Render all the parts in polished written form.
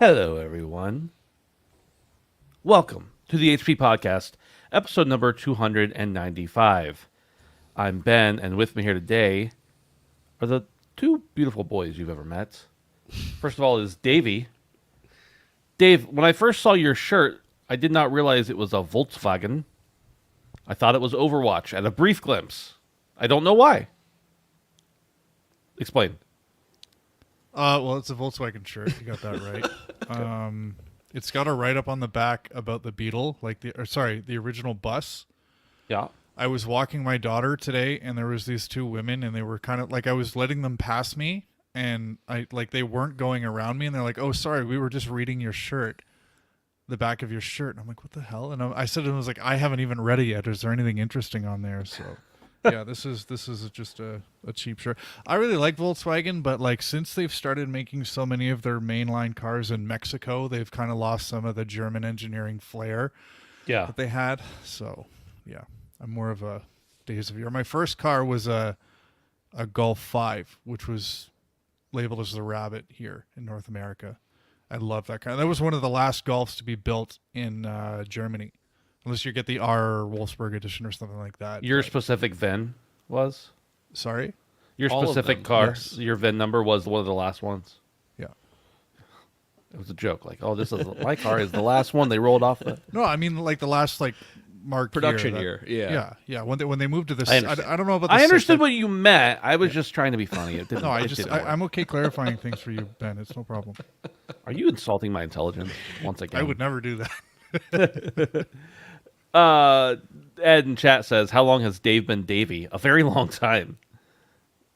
Hello, everyone. Welcome to the HP Podcast, episode number 295. I'm Ben, and with me here today are the two beautiful boys you've ever met. First of all is Davey. Dave, when I first saw your shirt, I did not realize it was a Volkswagen. I thought it was Overwatch at a brief glimpse. I don't know why. Explain. Well, it's a Volkswagen shirt. You got that right. It's got a write-up on the back about the Beetle, the original bus. Yeah. I was walking my daughter today, and there was these two women, and they were kind of like I was letting them pass me, and they weren't going around me, and they're like, "Oh, sorry, we were just reading your shirt, the back of your shirt." And I'm like, "What the hell?" And I said to them, "I was like, I haven't even read it yet. Is there anything interesting on there?" So. Yeah, this is just a cheap shirt. I really like Volkswagen, but since they've started making so many of their mainline cars in Mexico, they've kind of lost some of the German engineering flair that they had. So, yeah, I'm more of a Days of Yore. My first car was a Golf 5, which was labeled as the Rabbit here in North America. I love that car. That was one of the last Golfs to be built in Germany. Unless you get the R Wolfsburg edition or something like that. Your specific VIN was? Sorry? Your All specific car, yes. Your VIN number was one of the last ones? Yeah. It was a joke. This is my car is the last one they rolled off the... No, I mean the last mark production year. Yeah. When they moved to this, I don't know about. I understood what you meant. I was just trying to be funny. It didn't. No, I'm okay clarifying things for you, Ben. It's no problem. Are you insulting my intelligence once again? I would never do that. Ed in chat says, "How long has Dave been Davey?" A very long time.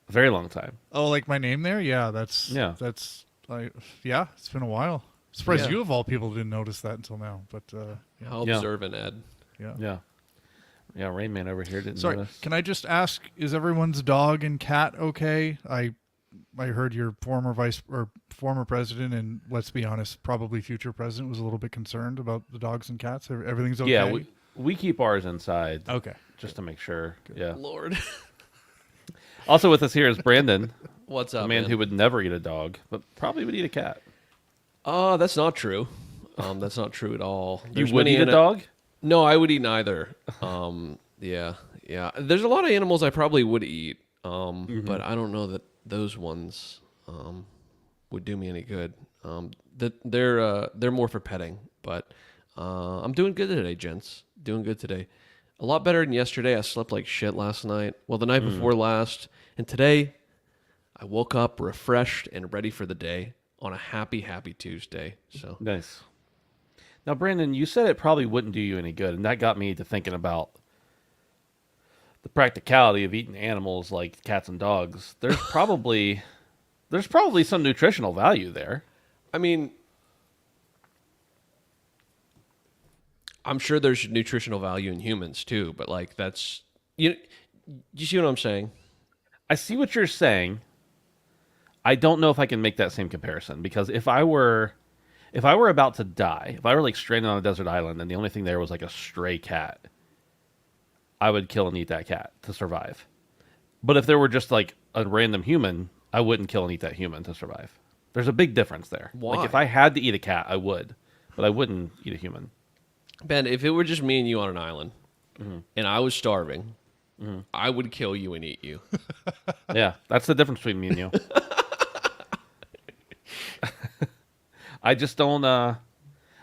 A very long time. Oh, like my name there? Yeah, it's been a while. Surprised you of all people didn't notice that until now. But how observant, Ed. Yeah. Rain Man over here didn't Sorry, notice. Can I just ask, is everyone's dog and cat okay? I heard your former president, and let's be honest, probably future president, was a little bit concerned about the dogs and cats. Everything's okay? Yeah, we keep ours inside. Okay. Just to make sure. Good. Yeah. Lord. Also with us here is Brandon. What's up, a man who would never eat a dog, but probably would eat a cat. That's not true. That's not true at all. You would eat a dog? No, I would eat neither. Yeah. There's a lot of animals I probably would eat, but I don't know that those ones would do me any good. They're more for petting, but I'm doing good today, gents. Doing good today. A lot better than yesterday. I slept like shit last night. Well, the night before last. And today, I woke up refreshed and ready for the day on a happy, happy Tuesday. So nice. Now, Brandon, you said it probably wouldn't do you any good, and that got me to thinking about the practicality of eating animals like cats and dogs. There's probably some nutritional value there. I mean, I'm sure there's nutritional value in humans too, but that's you see what I'm saying? I see what you're saying. I don't know if I can make that same comparison, because if I were about to die, if I were stranded on a desert island and the only thing there was a stray cat, I would kill and eat that cat to survive. But if there were just a random human, I wouldn't kill and eat that human to survive. There's a big difference there. Why? If I had to eat a cat, I would, but I wouldn't eat a human. Ben, if it were just me and you on an island, and I was starving, I would kill you and eat you. Yeah, that's the difference between me and you. I just don't.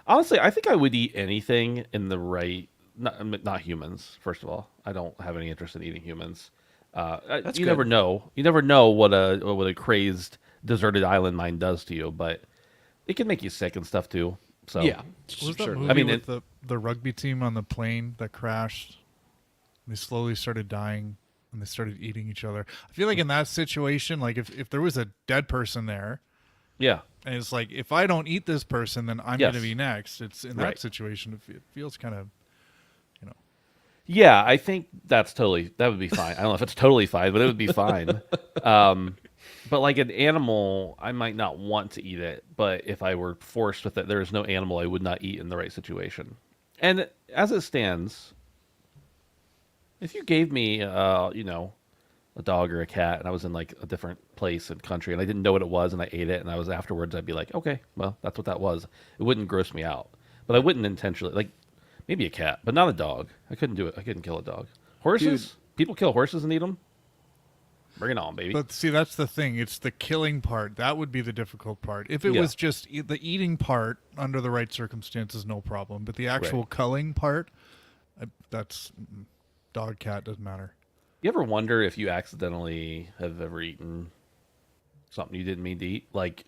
Honestly, I think I would eat anything in the right. Not humans. First of all, I don't have any interest in eating humans. That's you good. never know. You never know what a crazed deserted island mind does to you, but it can make you sick and stuff too. So Yeah, What was that sure. movie with the rugby team on the plane that crashed? They slowly started dying, and they started eating each other. I feel like in that situation, if there was a dead person there, yeah, and it's if I don't eat this person, then I'm Yes. going to be next. It's in that Right. situation, it feels kind of, Yeah, I think that would be fine. I don't know if it's totally fine, but it would be fine. But an animal, I might not want to eat it, but if I were forced with it, there is no animal I would not eat in the right situation. And as it stands, if you gave me, a dog or a cat, and I was in like a different place and country, and I didn't know what it was, and I ate it, and I was afterwards, I'd be like, okay, well, that's what that was. It wouldn't gross me out, but I wouldn't intentionally like maybe a cat, but not a dog. I couldn't do it. I couldn't kill a dog. Horses, people kill horses and eat them. Bring it on, baby. But see, that's the thing. It's the killing part. That would be the difficult part. If it was just the eating part under the right circumstances, no problem. But the actual culling part, that's dog, cat, doesn't matter. You ever wonder if you accidentally have ever eaten something you didn't mean to eat? Like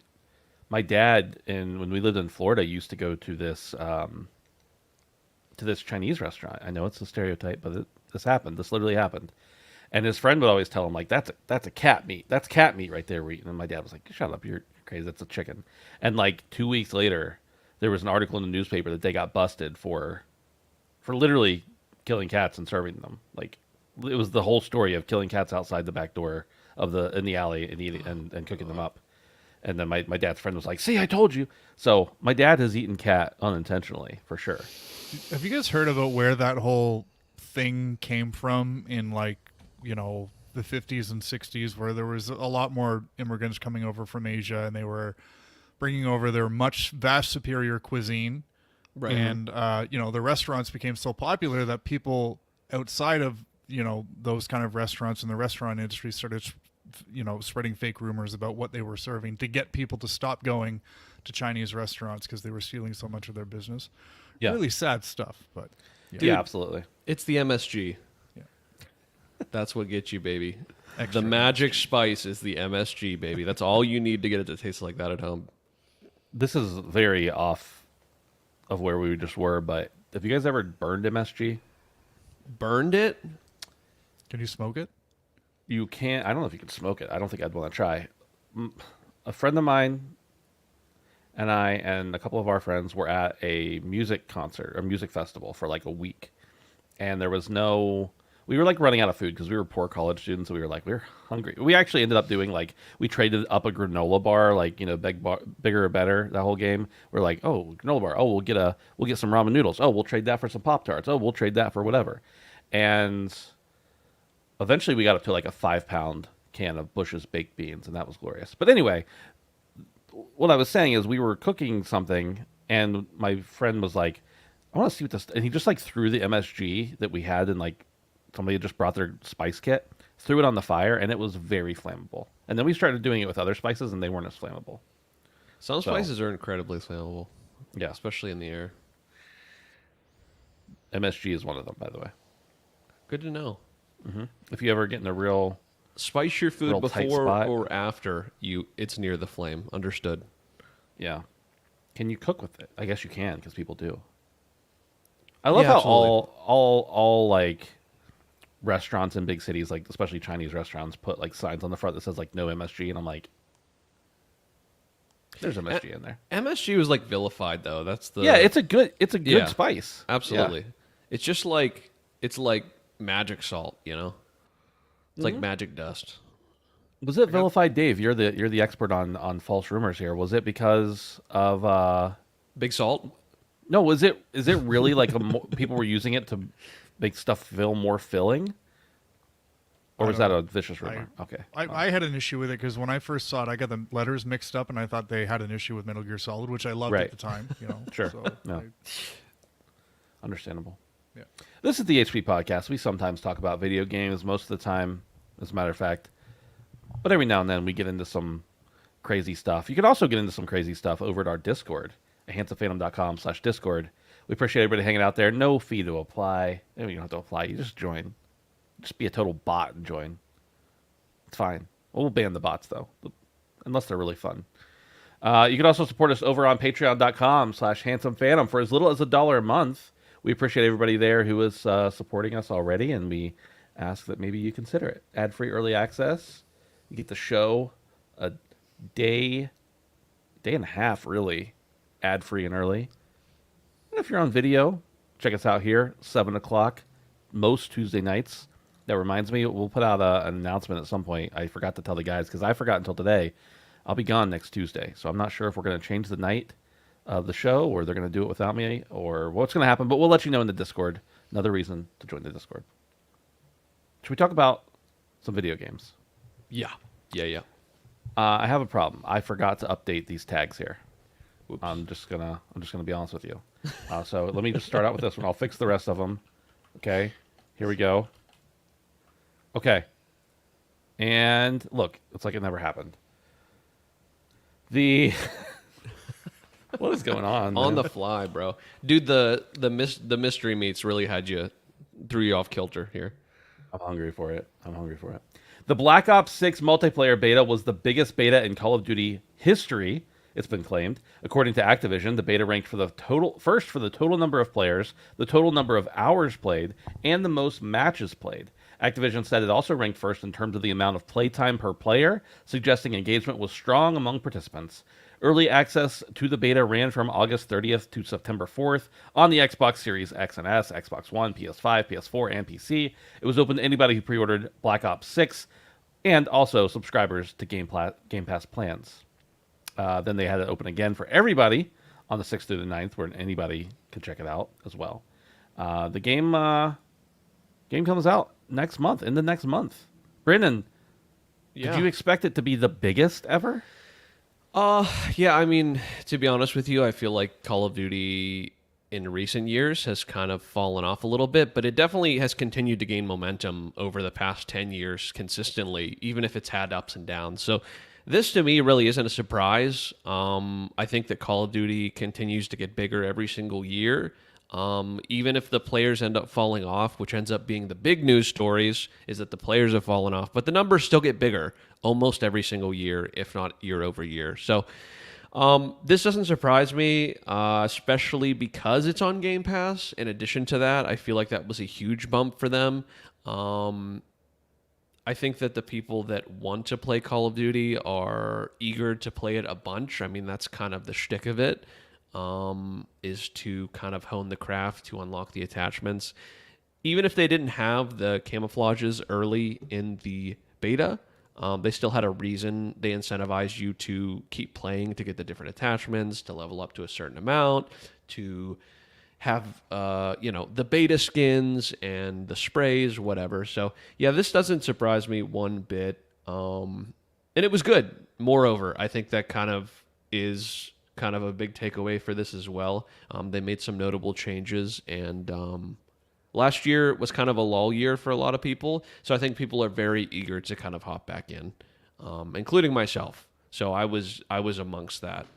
my dad, when we lived in Florida, used to go to this Chinese restaurant. I know it's a stereotype, but this happened. This literally happened. And his friend would always tell him, like, that's a cat meat. That's cat meat right there we're eating. And my dad was like, shut up, you're crazy. That's a chicken. And like 2 weeks later, there was an article in the newspaper that they got busted for literally killing cats and serving them. Like, it was the whole story of killing cats outside the back door in the alley and eating and cooking them up. And then my dad's friend was like, see, I told you. So my dad has eaten cat unintentionally, for sure. Have you guys heard about where that whole thing came from in like, the 50s and 60s, where there was a lot more immigrants coming over from Asia, and they were bringing over their vast superior cuisine. Right. And, the restaurants became so popular that people outside of, those kind of restaurants in the restaurant industry started, spreading fake rumors about what they were serving to get people to stop going to Chinese restaurants because they were stealing so much of their business. Yeah. Really sad stuff, but Yeah, absolutely. It's the MSG. Yeah. That's what gets you, baby. Extra the magic spice is the MSG, baby. That's all you need to get it to taste like that at home. This is very off of where we just were, but have you guys ever burned MSG? Burned it? Can you smoke it? You can't. I don't know if you can smoke it. I don't think I'd want to try. A friend of mine and I and a couple of our friends were at a music concert or music festival for like a week, and there was no. We were like running out of food because we were poor college students. So we were hungry. We actually ended up doing like we traded up a granola bar, like bigger or better. That whole game. We're like, oh, granola bar. Oh, we'll get some ramen noodles. Oh, we'll trade that for some Pop-Tarts. Oh, we'll trade that for whatever. And eventually, we got up to like a 5-pound can of Bush's baked beans, and that was glorious. But anyway, what I was saying is we were cooking something, and my friend was like, "I want to see what this," and he just like threw the MSG that we had in like. Somebody had just brought their spice kit, threw it on the fire, and it was very flammable. And then we started doing it with other spices, and they weren't as flammable. Some spices are incredibly flammable. Yeah. Especially in the air. MSG is one of them, by the way. Good to know. Mm-hmm. If you ever get in a real... Spice your food real tight before spot. or after it's near the flame. Understood. Yeah. Can you cook with it? I guess you can, because people do. I love Yeah, how absolutely. all like... restaurants in big cities, like especially Chinese restaurants, put like signs on the front that says like no MSG, and I'm like, there's MSG in there. MSG was like vilified though. That's the It's a good Yeah. spice. Absolutely. Yeah. It's just like it's like magic salt, It's like magic dust. Was it vilified, Dave? You're the expert on false rumors here. Was it because of Big salt? no? Is it really like people were using it to make stuff feel more filling? Or was that a vicious rumor? Okay. I had an issue with it because when I first saw it, I got the letters mixed up, and I thought they had an issue with Metal Gear Solid, which I loved Right. at the time. Sure. So No. Understandable. yeah. This is the HP podcast. We sometimes talk about video games, most of the time, as a matter of fact. But every now and then we get into some crazy stuff. You can also get into some crazy stuff over at our Discord at handsomephantom.com/Discord. We appreciate everybody hanging out there. No fee to apply. You don't have to apply. You just join. Just be a total bot and join. It's fine. We'll ban the bots, though, unless they're really fun. You can also support us over on patreon.com/handsomephantom for as little as $1 a month. We appreciate everybody there who is supporting us already, and we ask that maybe you consider it. Ad-free early access. You get the show a day and a half, really, ad-free and early. And if you're on video, check us out here, 7 o'clock, most Tuesday nights. That reminds me, we'll put out an announcement at some point. I forgot to tell the guys, because I forgot until today. I'll be gone next Tuesday, so I'm not sure if we're going to change the night of the show, or they're going to do it without me, or what's going to happen, but we'll let you know in the Discord. Another reason to join the Discord. Should we talk about some video games. Yeah. Yeah. I have a problem. I forgot to update these tags here. Oops. I'm just gonna be honest with you. So let me just start out with this one. I'll fix the rest of them. Okay, here we go. Okay, and look, it's like it never happened. The what is going on? On Man? the fly, bro. Dude, the mystery meats really threw you off kilter here. I'm hungry for it. The Black Ops 6 multiplayer beta was the biggest beta in Call of Duty history, it's been claimed. According to Activision, the beta ranked for the total number of players, the total number of hours played, and the most matches played. Activision said it also ranked first in terms of the amount of playtime per player, suggesting engagement was strong among participants. Early access to the beta ran from August 30th to September 4th on the Xbox Series X and S, Xbox One, PS5, PS4, and PC. It was open to anybody who pre-ordered Black Ops 6 and also subscribers to Game Pass plans. Then they had it open again for everybody on the 6th through the 9th, where anybody can check it out as well. The game comes out next month, in the next month. Brandon, Yeah. did you expect it to be the biggest ever? Yeah, I mean, to be honest with you, I feel like Call of Duty in recent years has kind of fallen off a little bit, but it definitely has continued to gain momentum over the past 10 years consistently, even if it's had ups and downs. So this to me really isn't a surprise. I think that Call of Duty continues to get bigger every single year. Even if the players end up falling off, which ends up being the big news stories, is that the players have fallen off, but the numbers still get bigger almost every single year, if not year over year. So this doesn't surprise me, especially because it's on Game Pass. In addition to that, I feel like that was a huge bump for them. I think that the people that want to play Call of Duty are eager to play it a bunch. I mean, that's kind of the shtick of it. Is to kind of hone the craft, to unlock the attachments. Even if they didn't have the camouflages early in the beta, they still had a reason. They incentivized you to keep playing, to get the different attachments, to level up to a certain amount, to have the beta skins and the sprays, whatever. So yeah, this doesn't surprise me one bit. And it was good. Moreover, I think that is kind of a big takeaway for this as well. They made some notable changes, and last year was kind of a lull year for a lot of people. So I think people are very eager to kind of hop back in, including myself. So I was amongst that.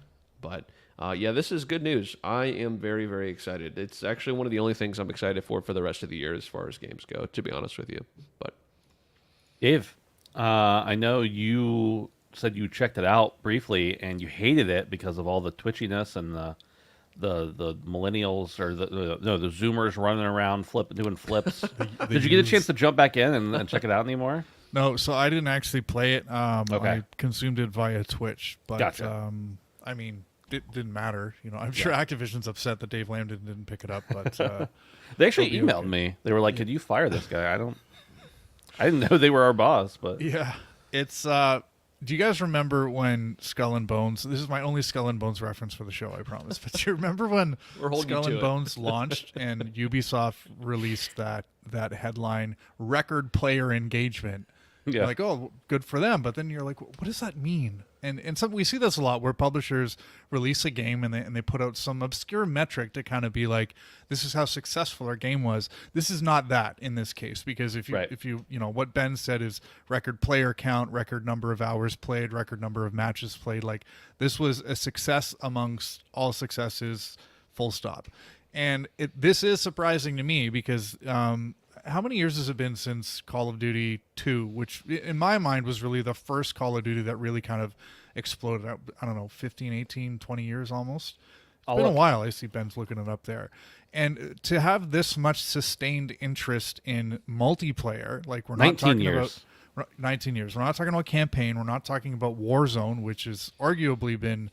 But yeah, this is good news. I am very, very excited. It's actually one of the only things I'm excited for the rest of the year as far as games go, to be honest with you. But Dave, I know you said you checked it out briefly and you hated it because of all the twitchiness and the millennials or the Zoomers running around doing flips. Did you get a chance to jump back in and check it out anymore? No, so I didn't actually play it. Okay. I consumed it via Twitch, but Gotcha. I mean, it didn't matter. I'm sure Activision's upset that Dave Lambden didn't pick it up, but They actually it'll be emailed okay. me. They were like, "Could you fire this guy?" I didn't know they were our boss, but yeah, it's. Do you guys remember when Skull and Bones? This is my only Skull and Bones reference for the show, I promise. But do you remember when We're holding Skull you to and it. Bones launched and Ubisoft released that headline, record player engagement? yeah, You're like, oh, good for them. But then you're like, what does that mean? And some we see this a lot where publishers release a game and they put out some obscure metric to kind of be like, this is how successful our game was. This is not that in this case, because if you what Ben said is record player count, record number of hours played, record number of matches played. Like this was a success amongst all successes, full stop. And this is surprising to me because how many years has it been since Call of Duty 2, which in my mind was really the first Call of Duty that really kind of exploded out, I don't know, 15, 18, 20 years almost. It's been a while. I see Ben's looking it up there. And to have this much sustained interest in multiplayer, like we're not 19 talking years. about 19 years. We're not talking about campaign. We're not talking about Warzone, which has arguably been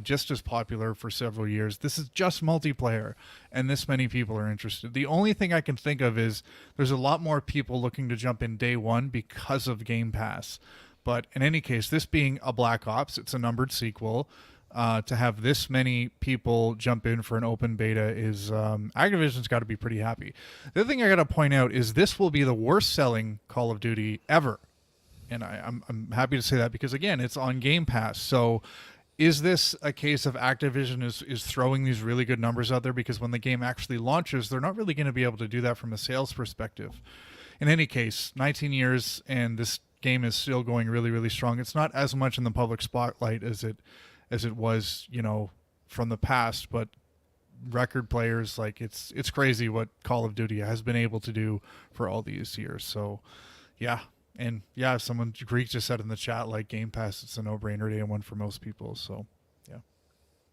just as popular for several years. This is just multiplayer, and this many people are interested. The only thing I can think of is there's a lot more people looking to jump in day one because of Game Pass. But in any case, this being a Black Ops, it's a numbered sequel. To have this many people jump in for an open beta is Activision's got to be pretty happy. The other thing I got to point out is this will be the worst selling Call of Duty ever And I'm happy to say that because, again, it's on Game Pass. So is this a case of Activision is throwing these really good numbers out there because when the game actually launches, they're not really going to be able to do that from a sales perspective? In any case, 19 years and this game is still going really, really strong. It's not as much in the public spotlight as it was, from the past, but record players, like it's crazy what Call of Duty has been able to do for all these years. So yeah. And yeah, someone Greek just said in the chat, like Game Pass, it's a no-brainer day one for most people. So yeah.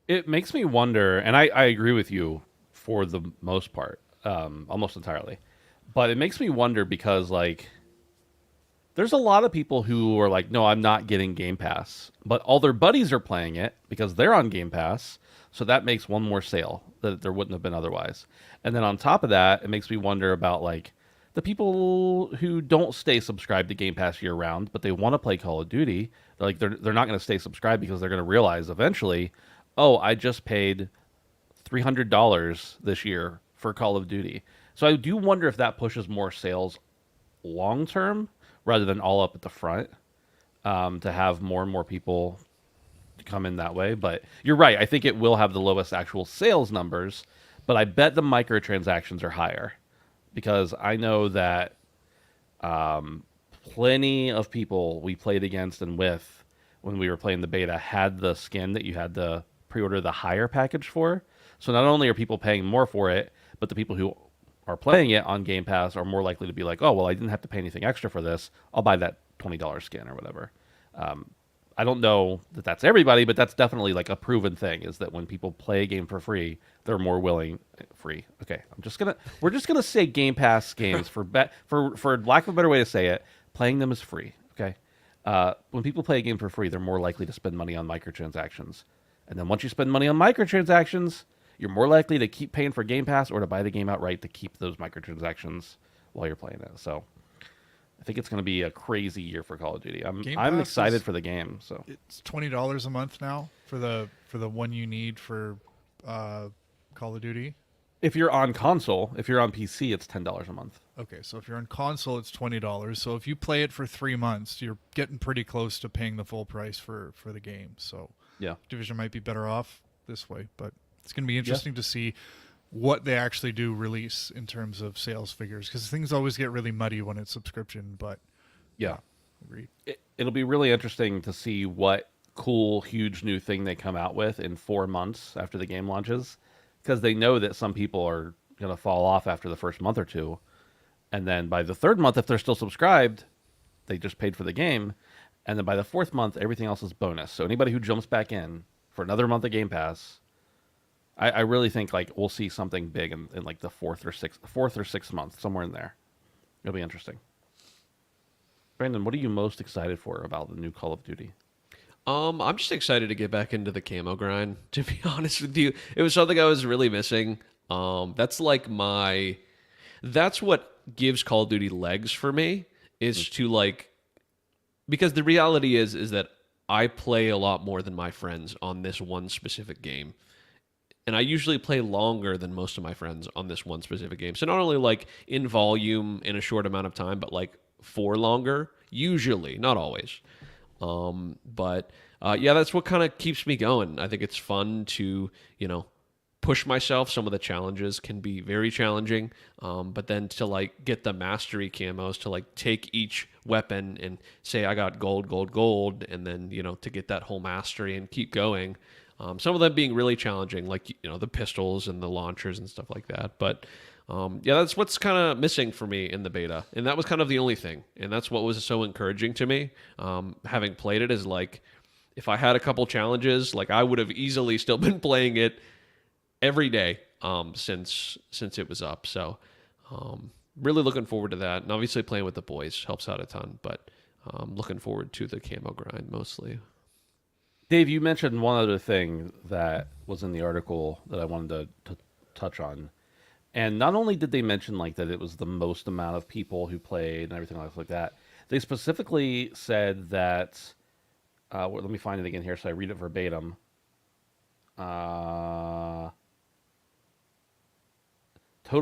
It makes me wonder, and I agree with you for the most part, almost entirely. But it makes me wonder because, like, there's a lot of people who are like, no, I'm not getting Game Pass. But all their buddies are playing it because they're on Game Pass. So that makes one more sale that there wouldn't have been otherwise. And then on top of that, it makes me wonder about, like, the people who don't stay subscribed to Game Pass year round, but they want to play Call of Duty. They're not going to stay subscribed because they're going to realize eventually, oh, I just paid $300 this year for Call of Duty. So I do wonder if that pushes more sales long term rather than all up at the front, to have more and more people come in that way. But you're right. I think it will have the lowest actual sales numbers, but I bet the microtransactions are higher because I know that plenty of people we played against and with when we were playing the beta had the skin that you had to pre-order the higher package for. So not only are people paying more for it, but the people who are playing it on Game Pass are more likely to be like, oh, well, I didn't have to pay anything extra for this. I'll buy that $20 skin or whatever. I don't know that that's everybody, but that's definitely like a proven thing is that when people play a game for free, they're more willing free. Okay. We're just going to say Game Pass games for lack of a better way to say it, playing them is free. Okay. When people play a game for free, they're more likely to spend money on microtransactions. And then once you spend money on microtransactions, you're more likely to keep paying for Game Pass or to buy the game outright to keep those microtransactions while you're playing it. So I think it's going to be a crazy year for Call of Duty. I'm excited for the game. So it's $20 a month now for the one you need for Call of Duty. If you're on console, if you're on PC, it's $10 a month. Okay, so if you're on console, it's $20. So if you play it for 3 months, you're getting pretty close to paying the full price for the game. So yeah, Activision might be better off this way, but it's going to be interesting to see what they actually do release in terms of sales figures because things always get really muddy when it's subscription. But yeah, agreed. It'll be really interesting to see what cool, huge new thing they come out with in 4 months after the game launches, because they know that some people are going to fall off after the first month or two, and then by the third month, if they're still subscribed, they just paid for the game, and then by the fourth month, everything else is bonus. So anybody who jumps back in for another month of Game Pass, I really think like we'll see something big in like the fourth or sixth month, somewhere in there. It'll be interesting. Brandon, what are you most excited for about the new Call of Duty? I'm just excited to get back into the camo grind, to be honest with you. It was something I was really missing. That's what gives Call of Duty legs for me, is to like, because the reality is that I play a lot more than my friends on this one specific game. And I usually play longer than most of my friends on this one specific game. So not only like in volume in a short amount of time, but like for longer, usually, not always. Yeah, that's what kind of keeps me going. I think it's fun to, push myself. Some of the challenges can be very challenging. But then to like get the mastery camos, to like take each weapon and say, I got gold, gold, gold. And then, to get that whole mastery and keep going. Some of them being really challenging, like, the pistols and the launchers and stuff like that. But yeah, that's what's kind of missing for me in the beta. And that was kind of the only thing. And that's what was so encouraging to me. Having played it is like, if I had a couple challenges, like I would have easily still been playing it every day since it was up. So really looking forward to that. And obviously playing with the boys helps out a ton. But looking forward to the camo grind mostly. Dave, you mentioned one other thing that was in the article that I wanted to touch on. And not only did they mention like that it was the most amount of people who played and everything else like that, they specifically said that, let me find it again here so I read it verbatim. Total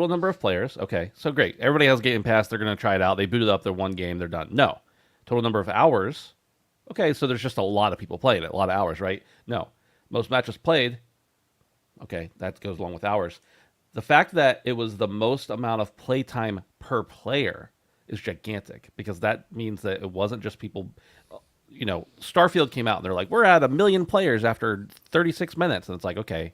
number of players. Okay, so great. Everybody has Game Pass. They're going to try it out. They boot it up. They're one game. They're done. No. Total number of hours. Okay, so there's just a lot of people playing it, a lot of hours, right? No. Most matches played. Okay, that goes along with hours. The fact that it was the most amount of playtime per player is gigantic because that means that it wasn't just people. Starfield came out and they're like, we're at 1 million players after 36 minutes. And it's like, okay,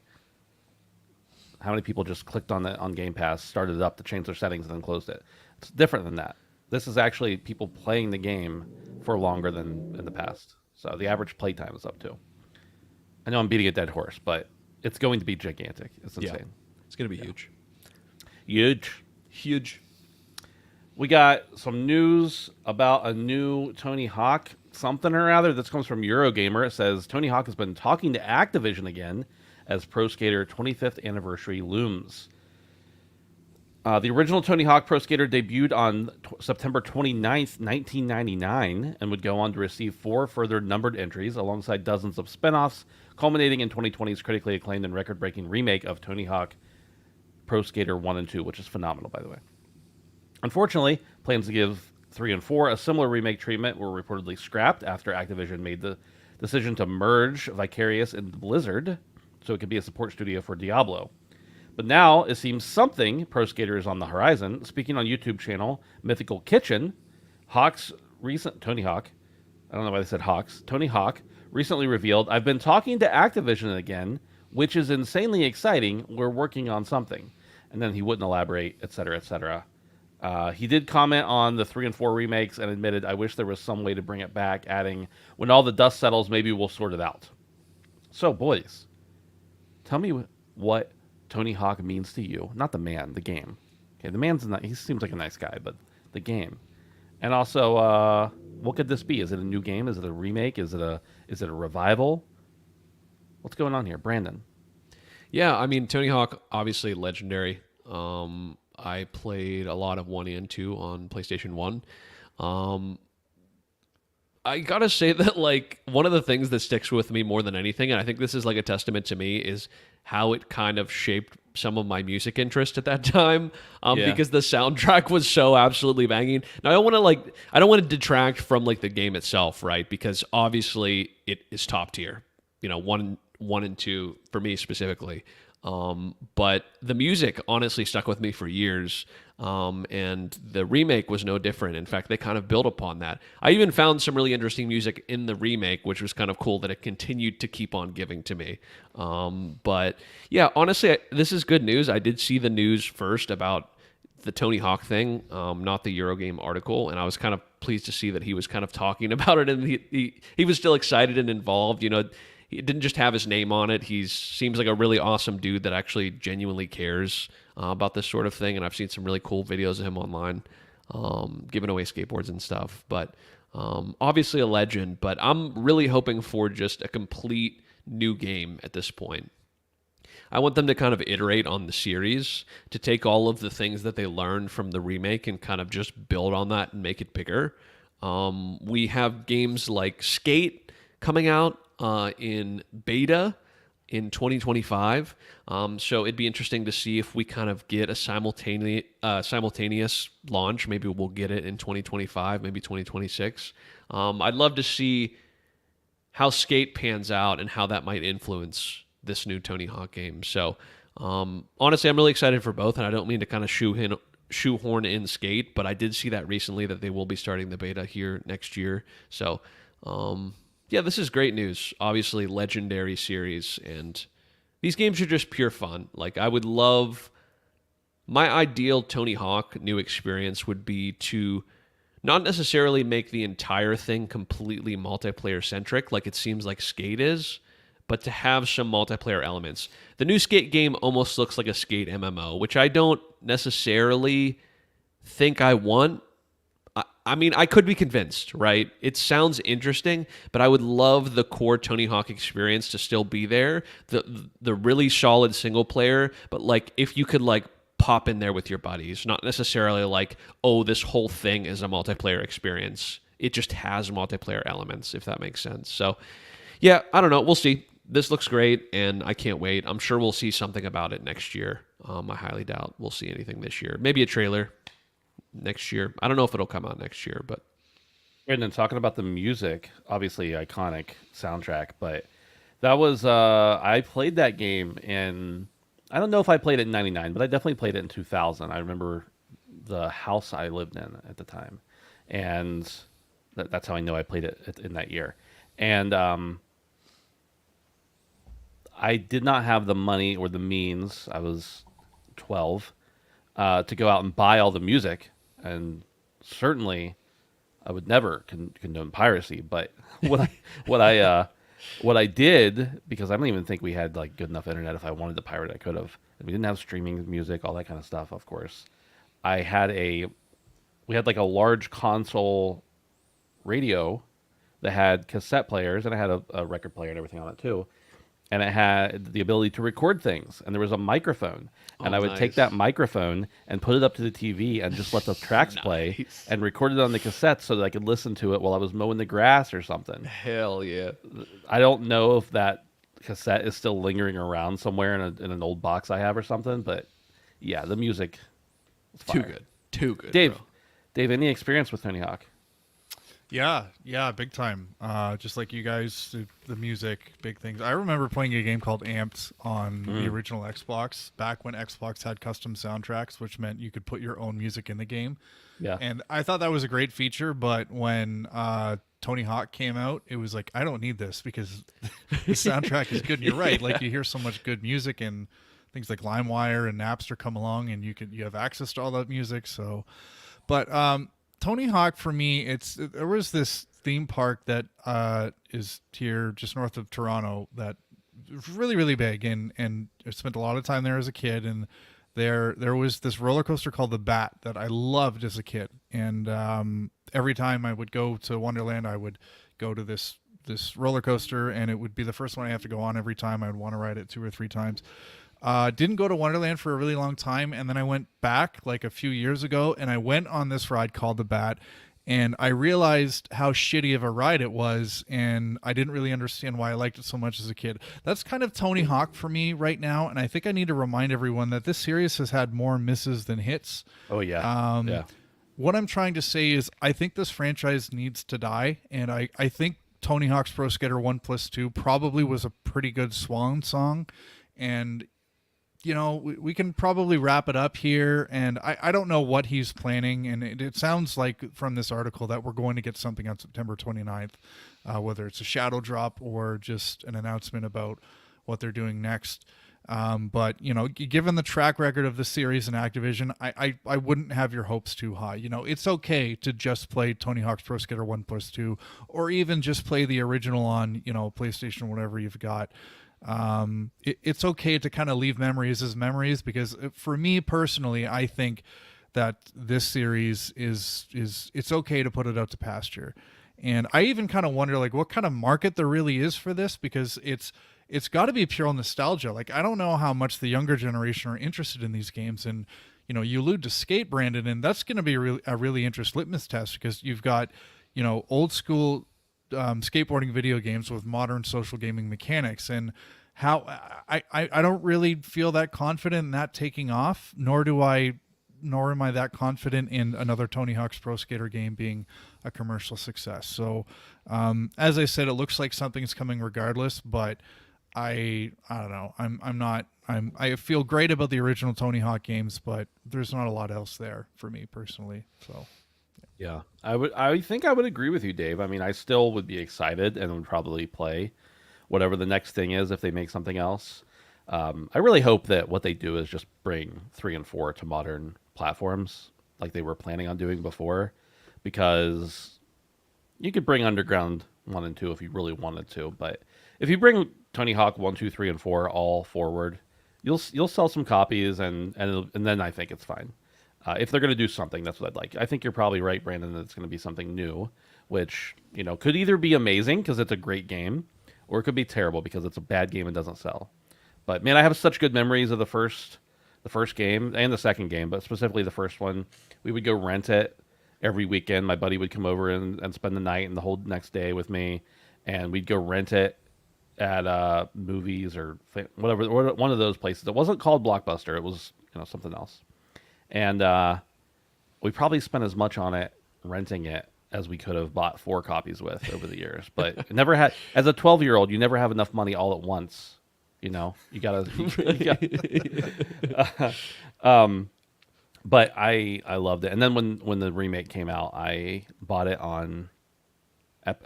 how many people just clicked on Game Pass, started it up to change their settings, and then closed it? It's different than that. This is actually people playing the game for longer than in the past. So the average playtime is up too. I know I'm beating a dead horse, but it's going to be gigantic. It's insane. Yeah. It's going to be huge. Huge. We got some news about a new Tony Hawk something or other. This comes from Eurogamer. It says Tony Hawk has been talking to Activision again as Pro Skater 25th anniversary looms. The original Tony Hawk Pro Skater debuted on September 29th, 1999, and would go on to receive 4 further numbered entries alongside dozens of spin-offs, culminating in 2020's critically acclaimed and record-breaking remake of Tony Hawk Pro Skater 1 and 2, which is phenomenal, by the way. Unfortunately, plans to give 3 and 4 a similar remake treatment were reportedly scrapped after Activision made the decision to merge Vicarious and Blizzard so it could be a support studio for Diablo. But now it seems something Pro Skater is on the horizon. Speaking on YouTube channel Mythical Kitchen, Tony Hawk, I don't know why they said Hawks, Tony Hawk recently revealed, I've been talking to Activision again, which is insanely exciting. We're working on something. And then he wouldn't elaborate, etc., etc. He did comment on the 3 and 4 remakes and admitted, I wish there was some way to bring it back, adding, when all the dust settles, maybe we'll sort it out. So, boys, tell me what Tony Hawk means to you. Not the man, the game. Okay, the man's not, he seems like a nice guy, but the game. And also, what could this be? Is it a new game? Is it a remake? Is it a revival? What's going on here? Brandon. Yeah, I mean, Tony Hawk, obviously legendary. I played a lot of 1 and 2 on PlayStation 1. I gotta say that, like, one of the things that sticks with me more than anything, and I think this is like a testament to me, is how it kind of shaped some of my music interest at that time, because the soundtrack was so absolutely banging. Now, I don't want to detract from like the game itself, right? Because obviously it is top tier, 1 and 2 for me specifically. But the music honestly stuck with me for years. And the remake was no different. In fact, they kind of built upon that. I even found some really interesting music in the remake, which was kind of cool that it continued to keep on giving to me. But yeah, honestly, this is good news. I did see the news first about the Tony Hawk thing, not the Eurogame article, and I was kind of pleased to see that he was kind of talking about it, and he was still excited and involved. He didn't just have his name on it. He seems like a really awesome dude that actually genuinely cares about this sort of thing. And I've seen some really cool videos of him online, giving away skateboards and stuff. But obviously a legend. But I'm really hoping for just a complete new game at this point. I want them to kind of iterate on the series, to take all of the things that they learned from the remake and kind of just build on that and make it bigger. We have games like Skate coming out in beta in 2025. So it'd be interesting to see if we kind of get a simultaneous launch. Maybe we'll get it in 2025, maybe 2026. I'd love to see how Skate pans out and how that might influence this new Tony Hawk game. So honestly, I'm really excited for both, and I don't mean to kind of shoehorn in Skate, but I did see that recently that they will be starting the beta here next year. So yeah, this is great news. Obviously, legendary series, and these games are just pure fun. Like, I would love... My ideal Tony Hawk new experience would be to not necessarily make the entire thing completely multiplayer-centric, like it seems like Skate is, but to have some multiplayer elements. The new Skate game almost looks like a Skate MMO, which I don't necessarily think I want. I mean, I could be convinced, right? It sounds interesting, but I would love the core Tony Hawk experience to still be there. The really solid single player, but like if you could like pop in there with your buddies, not necessarily like, oh, this whole thing is a multiplayer experience. It just has multiplayer elements, if that makes sense. So yeah, I don't know. We'll see. This looks great, and I can't wait. I'm sure we'll see something about it next year. I highly doubt we'll see anything this year. Maybe a trailer next year. I don't know if it'll come out next year, but Brandon, talking about the music, obviously iconic soundtrack, but that was I played that game in I don't know if I played it in '99, but I definitely played it in 2000. I remember the house I lived in at the time, and that's how I know I played it in that year. And I did not have the money or the means. I was 12 to go out and buy all the music, and certainly I would never condone piracy. But what I what I what I did, because I don't even think we had like good enough internet. If I wanted to pirate, I could have. And we didn't have streaming music, all that kind of stuff. Of course, I had a we had like a large console radio that had cassette players, and I had a record player and everything on it too. And it had the ability to record things, and there was a microphone, and I would take that microphone and put it up to the TV and just let the tracks play and record it on the cassette so that I could listen to it while I was mowing the grass or something. Hell yeah. I don't know if that cassette is still lingering around somewhere in an old box I have or something, but yeah, the music was fire. Too good, Dave, bro. Dave, any experience with Tony Hawk? Yeah, big time. Just like you guys, the music, big things. I remember playing a game called Amped on the original Xbox, back when Xbox had custom soundtracks, which meant you could put your own music in the game. Yeah. And I thought that was a great feature, but when Tony Hawk came out, it was like, I don't need this because the soundtrack is good. And you're right. Like, you hear so much good music, and things like LimeWire and Napster come along, and you have access to all that music. So, but Tony Hawk, for me, there was this theme park that is here just north of Toronto that was really, really big, and I spent a lot of time there as a kid, and there was this roller coaster called the Bat that I loved as a kid, and every time I would go to Wonderland, I would go to this roller coaster, and it would be the first one I have to go on every time. I would want to ride it 2 or 3 times. Didn't go to Wonderland for a really long time, and then I went back like a few years ago, and I went on this ride called the Bat, and I realized how shitty of a ride it was, and I didn't really understand why I liked it so much as a kid. That's kind of Tony Hawk for me right now, and I think I need to remind everyone that this series has had more misses than hits. Oh yeah. Yeah. What I'm trying to say is I think this franchise needs to die, and I think Tony Hawk's Pro Skater 1+2 probably was a pretty good swan song, and you know, we can probably wrap it up here, and I don't know what he's planning, and it sounds like from this article that we're going to get something on September 29th, whether it's a shadow drop or just an announcement about what they're doing next. But, you know, given the track record of the series and Activision, I wouldn't have your hopes too high. You know, it's okay to just play Tony Hawk's Pro Skater 1+2, or even just play the original on, you know, PlayStation, whatever you've got. It's okay to kind of leave memories as memories, because for me personally, I think that this series is it's okay to put it out to pasture. And I even kind of wonder like what kind of market there really is for this, because it's got to be pure nostalgia. Like, I don't know how much the younger generation are interested in these games. And you know, you allude to Skate, Brandon, and that's going to be a really interesting litmus test, because you've got, you know, old school skateboarding video games with modern social gaming mechanics, and how I don't really feel that confident in that taking off, nor am I that confident in another Tony Hawk's Pro Skater game being a commercial success. So as I said, it looks like something's coming regardless, but I don't know. I feel great about the original Tony Hawk games, but there's not a lot else there for me personally. So yeah, I think I would agree with you, Dave. I mean, I still would be excited and would probably play whatever the next thing is if they make something else. I really hope that what they do is just bring 3 and 4 to modern platforms like they were planning on doing before, because you could bring Underground 1 and 2 if you really wanted to, but if you bring Tony Hawk 1, 2, 3, and 4 all forward, you'll sell some copies, and then I think it's fine. If they're going to do something, that's what I'd like. I think you're probably right, Brandon, that it's going to be something new, which, you know, could either be amazing because it's a great game, or it could be terrible because it's a bad game and doesn't sell. But man, I have such good memories of the first game and the second game, but specifically the first one. We would go rent it every weekend. My buddy would come over and spend the night and the whole next day with me, and we'd go rent it at movies or whatever, one of those places. It wasn't called Blockbuster. It was, you know, something else. And we probably spent as much on it renting it as we could have bought 4 copies with over the years. But it never had, as a 12-year-old, you never have enough money all at once. You know, you gotta. But I loved it. And then when the remake came out, I bought it on,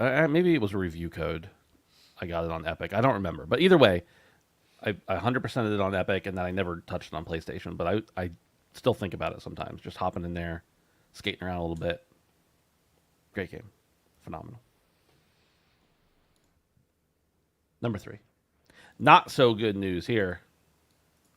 maybe it was a review code. I got it on Epic. I don't remember. But either way, I 100%ed it on Epic, and then I never touched it on PlayStation. But I still think about it sometimes, just hopping in there, skating around a little bit. Great game. Phenomenal. Number 3. Not so good news here.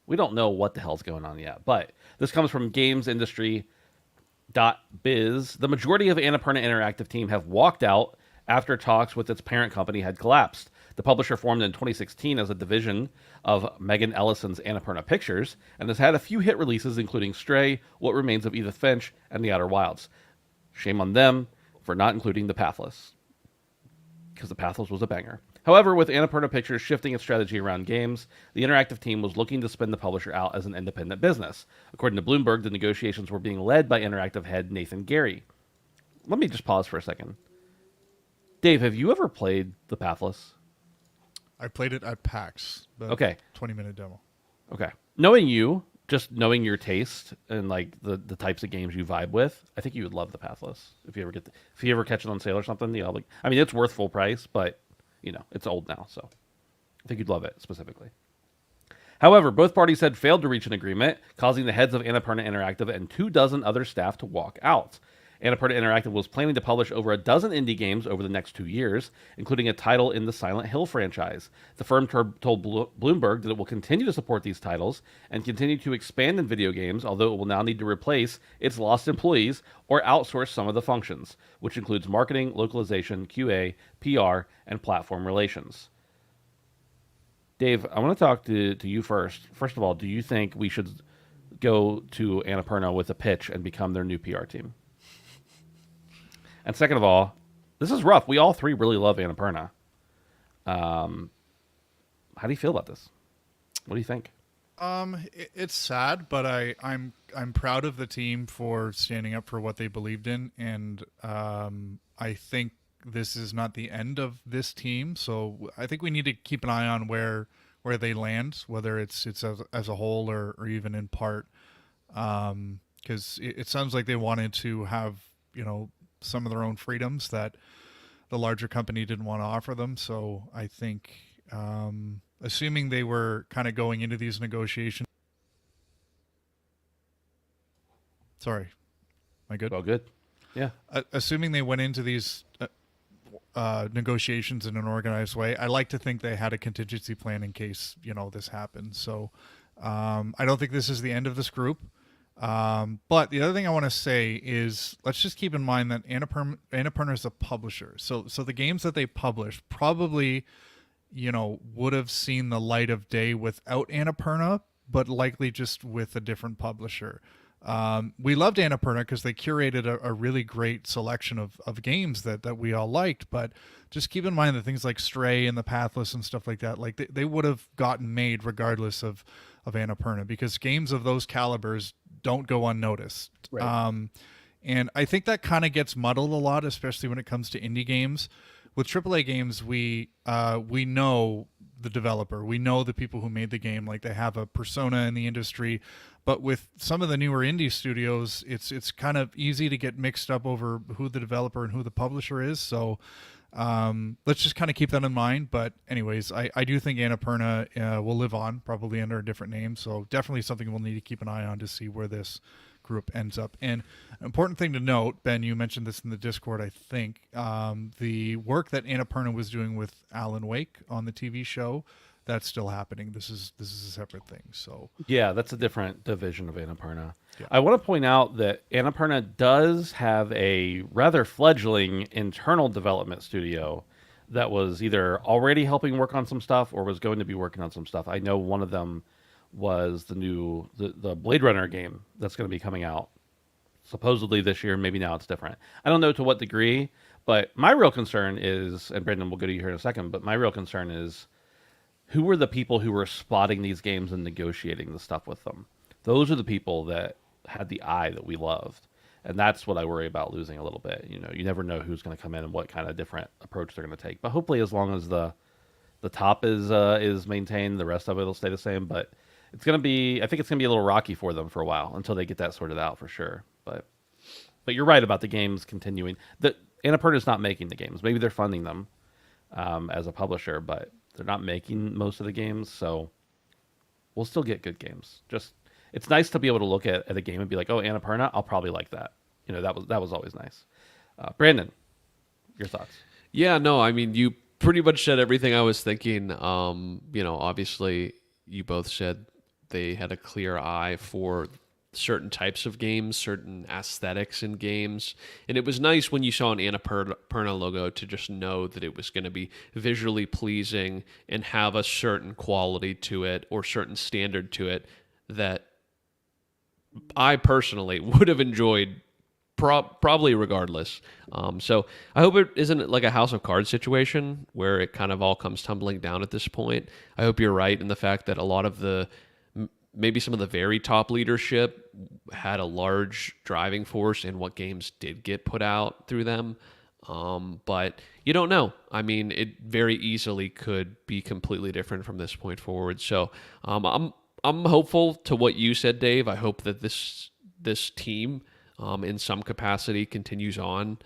We don't know what the hell's going on yet, but this comes from GamesIndustry.biz. The majority of Annapurna Interactive team have walked out after talks with its parent company had collapsed. The publisher formed in 2016 as a division of Megan Ellison's Annapurna Pictures and has had a few hit releases, including Stray, What Remains of Edith Finch, and The Outer Wilds. Shame on them for not including The Pathless, because The Pathless was a banger. However, with Annapurna Pictures shifting its strategy around games, the interactive team was looking to spin the publisher out as an independent business. According to Bloomberg, the negotiations were being led by interactive head Nathan Gary. Let me just pause for a second. Dave, have you ever played The Pathless? I played it at PAX. Okay. 20-minute demo. Okay. Knowing you, just knowing your taste and like the types of games you vibe with, I think you would love The Pathless if you ever catch it on sale or something. You know, like, I mean, it's worth full price, but you know, it's old now, so I think you'd love it specifically. However, both parties had failed to reach an agreement, causing the heads of Annapurna Interactive and 24 other staff to walk out. Annapurna Interactive was planning to publish over a dozen indie games over the next 2 years, including a title in the Silent Hill franchise. The firm told Bloomberg that it will continue to support these titles and continue to expand in video games, although it will now need to replace its lost employees or outsource some of the functions, which includes marketing, localization, QA, PR, and platform relations. Dave, I want to talk to you first. First of all, do you think we should go to Annapurna with a pitch and become their new PR team? And second of all, this is rough. We all 3 really love Annapurna. How do you feel about this? What do you think? It's sad, but I'm proud of the team for standing up for what they believed in, and I think this is not the end of this team. So I think we need to keep an eye on where they land, whether it's as a whole or even in part, because it sounds like they wanted to have, you know, some of their own freedoms that the larger company didn't want to offer them. So I think, assuming they were kind of going into these negotiations. Sorry, am I good? Well, good. Yeah. Assuming they went into these negotiations in an organized way, I like to think they had a contingency plan in case, you know, this happened. So I don't think this is the end of this group. But the other thing I want to say is, let's just keep in mind that Annapurna is a publisher. So the games that they publish probably, you know, would have seen the light of day without Annapurna, but likely just with a different publisher. We loved Annapurna because they curated a really great selection of games that we all liked, but just keep in mind that things like Stray and The Pathless and stuff like that, like they would have gotten made regardless of Annapurna, because games of those calibers don't go unnoticed. Right. And I think that kind of gets muddled a lot, especially when it comes to indie games. With AAA games, we know the developer, we know the people who made the game, like they have a persona in the industry. But with some of the newer indie studios, it's kind of easy to get mixed up over who the developer and who the publisher is. So let's just kind of keep that in mind. But anyways, I do think Annapurna will live on, probably under a different name. So definitely something we'll need to keep an eye on to see where this group ends up. And an important thing to note, Ben, you mentioned this in the Discord, I think, the work that Annapurna was doing with Alan Wake on the TV show, that's still happening. This is a separate thing. So Yeah, that's a different division of Annapurna. Yeah. I want to point out that Annapurna does have a rather fledgling internal development studio that was either already helping work on some stuff or was going to be working on some stuff. I know one of them was the Blade Runner game that's going to be coming out supposedly this year. Maybe now it's different. I don't know to what degree, but my real concern is, and Brendan, we'll go to you here in a second, but my real concern is, who were the people who were spotting these games and negotiating the stuff with them? Those are the people that had the eye that we loved. And that's what I worry about losing a little bit. You never know who's going to come in and what kind of different approach they're going to take. But hopefully, as long as the top is maintained, the rest of it will stay the same. But I think it's gonna be a little rocky for them for a while until they get that sorted out for sure. But you're right about the games continuing. The Annapurna is not making the games. Maybe they're funding them as a publisher, but they're not making most of the games. So we'll still get good games. Just it's nice to be able to look at a game and be like, oh, Annapurna, I'll probably like that. That was always nice. Brandon, your thoughts? Yeah, no, I mean, you pretty much said everything I was thinking. Obviously, you both said they had a clear eye for certain types of games, certain aesthetics in games. And it was nice when you saw an Annapurna logo to just know that it was going to be visually pleasing and have a certain quality to it or certain standard to it that I personally would have enjoyed probably regardless. So I hope it isn't like a House of Cards situation where it kind of all comes tumbling down at this point. I hope you're right in the fact that a lot of maybe some of the very top leadership had a large driving force in what games did get put out through them. But you don't know. I mean, it very easily could be completely different from this point forward. So I'm hopeful to what you said, Dave. I hope that this team in some capacity continues on,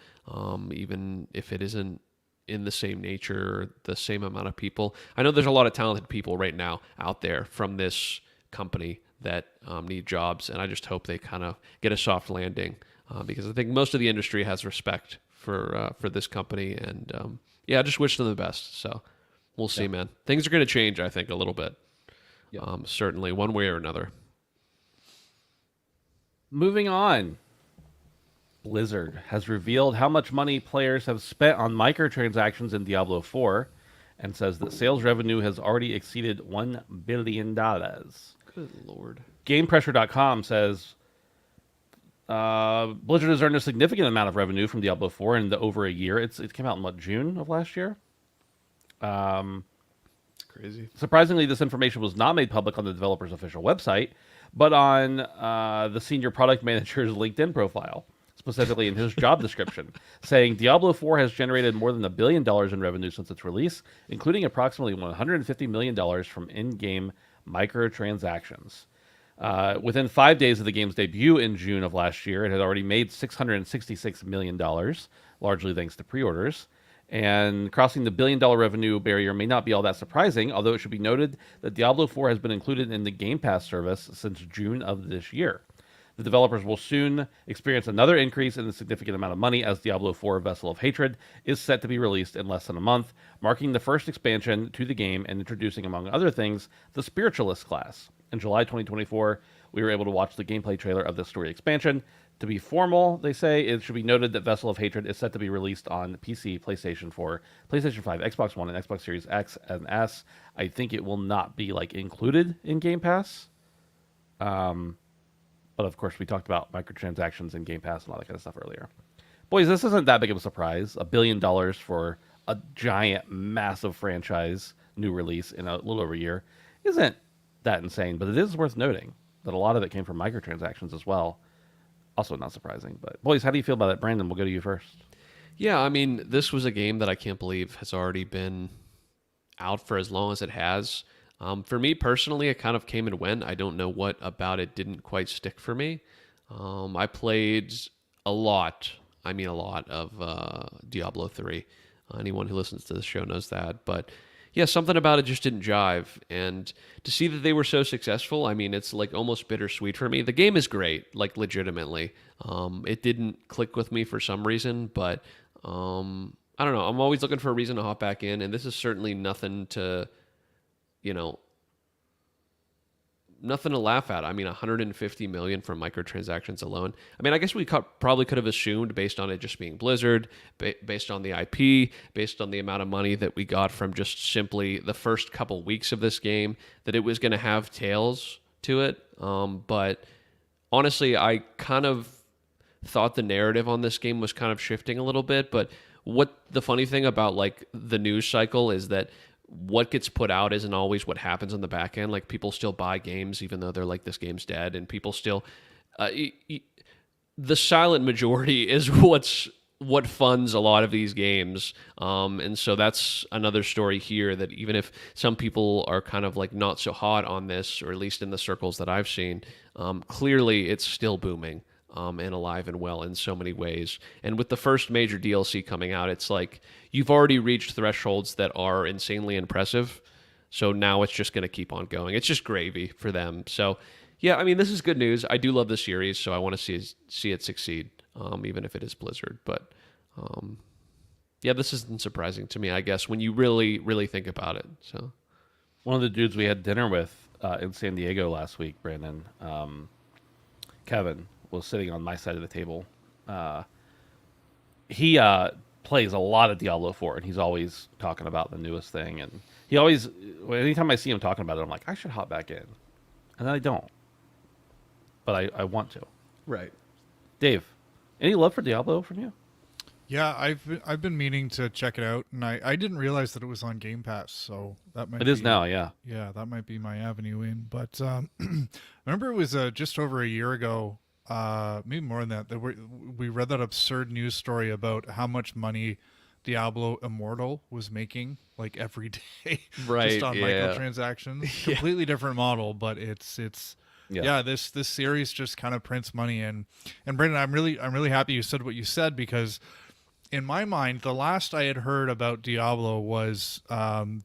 even if it isn't in the same nature or the same amount of people. I know there's a lot of talented people right now out there from this company that need jobs, and I just hope they kind of get a soft landing because I think most of the industry has respect for this company, and I just wish them the best. So we'll see, man. Things are going to change, I think, a little bit. Certainly, one way or another. Moving on. Blizzard has revealed how much money players have spent on microtransactions in Diablo 4 and says that sales revenue has already exceeded $1 billion. Good Lord. GamePressure.com says Blizzard has earned a significant amount of revenue from Diablo 4 in over a year. It came out in, June of last year? It's crazy. Surprisingly, this information was not made public on the developer's official website, but on the senior product manager's LinkedIn profile, specifically in his job description, saying Diablo 4 has generated more than $1 billion in revenue since its release, including approximately $150 million from in-game microtransactions. Within 5 days of the game's debut in June of last year, it had already made $666 million, largely thanks to pre-orders. And crossing the $1 billion revenue barrier may not be all that surprising, although it should be noted that Diablo 4 has been included in the Game Pass service since June of this year. The developers will soon experience another increase in the significant amount of money as Diablo 4 Vessel of Hatred is set to be released in less than a month, marking the first expansion to the game and introducing, among other things, the Spiritualist class. In July 2024, we were able to watch the gameplay trailer of this story expansion. To be formal, they say, it should be noted that Vessel of Hatred is set to be released on PC, PlayStation 4, PlayStation 5, Xbox One, and Xbox Series X and S. I think it will not be included in Game Pass. But of course, we talked about microtransactions and Game Pass and all that kind of stuff earlier. Boys, this isn't that big of a surprise. $1 billion for a giant, massive franchise new release in a little over a year isn't that insane, but it is worth noting that a lot of it came from microtransactions as well. Also not surprising. But boys, how do you feel about it? Brandon, we'll go to you first. Yeah, I mean, this was a game that I can't believe has already been out for as long as it has. For me personally, it kind of came and went. I don't know what about it didn't quite stick for me. I played a lot of Diablo 3. Anyone who listens to this show knows that. But yeah, something about it just didn't jive. And to see that they were so successful, I mean, it's almost bittersweet for me. The game is great, legitimately. It didn't click with me for some reason, but I don't know. I'm always looking for a reason to hop back in, and this is certainly nothing to nothing to laugh at. I mean, 150 million from microtransactions alone. I mean, I guess we probably could have assumed, based on it just being Blizzard, based on the IP, based on the amount of money that we got from just simply the first couple weeks of this game, that it was going to have tails to it. But honestly, I kind of thought the narrative on this game was kind of shifting a little bit. But what the funny thing about the news cycle is that what gets put out isn't always what happens on the back end. People still buy games even though they're this game's dead, and people still the silent majority is what funds a lot of these games. And so that's another story here, that even if some people are kind of like not so hot on this, or at least in the circles that I've seen, clearly it's still booming. And alive and well in so many ways. And with the first major DLC coming out, it's like you've already reached thresholds that are insanely impressive. So now it's just going to keep on going. It's just gravy for them. So, yeah, I mean, this is good news. I do love the series, so I want to see it succeed, even if it is Blizzard. But, yeah, this isn't surprising to me, I guess, when you really, really think about it. So, one of the dudes we had dinner with in San Diego last week, Brandon, Kevin, was sitting on my side of the table. He plays a lot of Diablo 4, and he's always talking about the newest thing. And he always, anytime I see him talking about it, I'm like, I should hop back in. And then I don't. But I want to. right. Dave, any love for Diablo from you? Yeah, I've been meaning to check it out, and I didn't realize that it was on Game Pass, so that might It is now, yeah. Yeah, that might be my avenue in. But I remember it was just over a year ago, maybe more than that, we read that absurd news story about how much money Diablo Immortal was making like every day, Right, just on yeah. microtransactions. Completely different model, but it's yeah, this series just kind of prints money. And Brandon, I'm really happy you said what you said, because in my mind, the last I had heard about Diablo was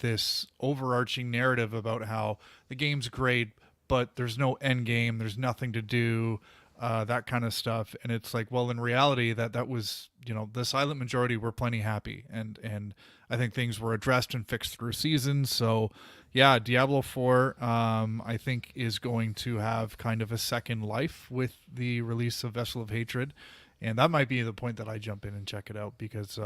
this overarching narrative about how the game's great, but there's no end game, there's nothing to do, that kind of stuff. And it's like, well, in reality, that was, the silent majority were plenty happy, and I think things were addressed and fixed through seasons. So yeah, Diablo 4 I think is going to have kind of a second life with the release of Vessel of Hatred, and that might be the point that I jump in and check it out, because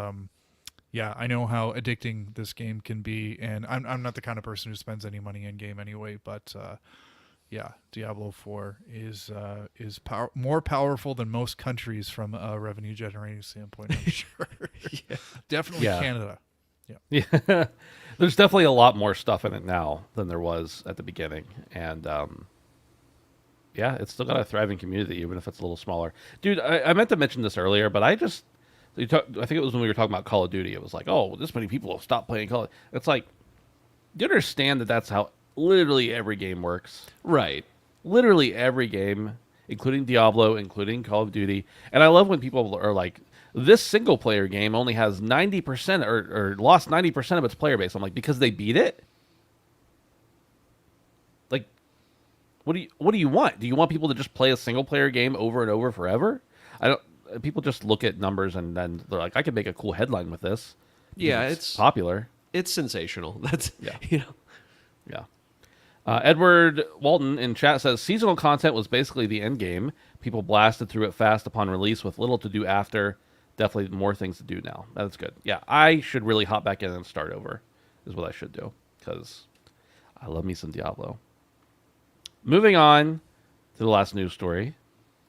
yeah, I know how addicting this game can be, and I'm not the kind of person who spends any money in game anyway, but yeah, Diablo 4 is more powerful than most countries from a revenue generating standpoint, I'm sure. Yeah. Definitely Yeah. Canada. Yeah. There's definitely a lot more stuff in it now than there was at the beginning. And yeah, it's still got a thriving community, even if it's a little smaller. Dude, I meant to mention this earlier, but I think it was when we were talking about Call of Duty. It was like, oh, this many people have stopped playing Call of Duty. It's like, do you understand that that's how literally every game works? Right. Literally every game, including Diablo, including Call of Duty. And I love when people are like, this single player game only has 90% or lost 90% of its player base. I'm like, because they beat it? Like, what do you want? Do you want people to just play a single player game over and over forever? People just look at numbers and then they're like, I could make a cool headline with this. Yeah, It's popular. It's sensational. That's Yeah. Yeah. Edward Walton in chat says seasonal content was basically the end game. People blasted through it fast upon release with little to do after. Definitely more things to do now. That's good. Yeah, I should really hop back in and start over is what I should do, because I love me some Diablo. Moving on to the last news story.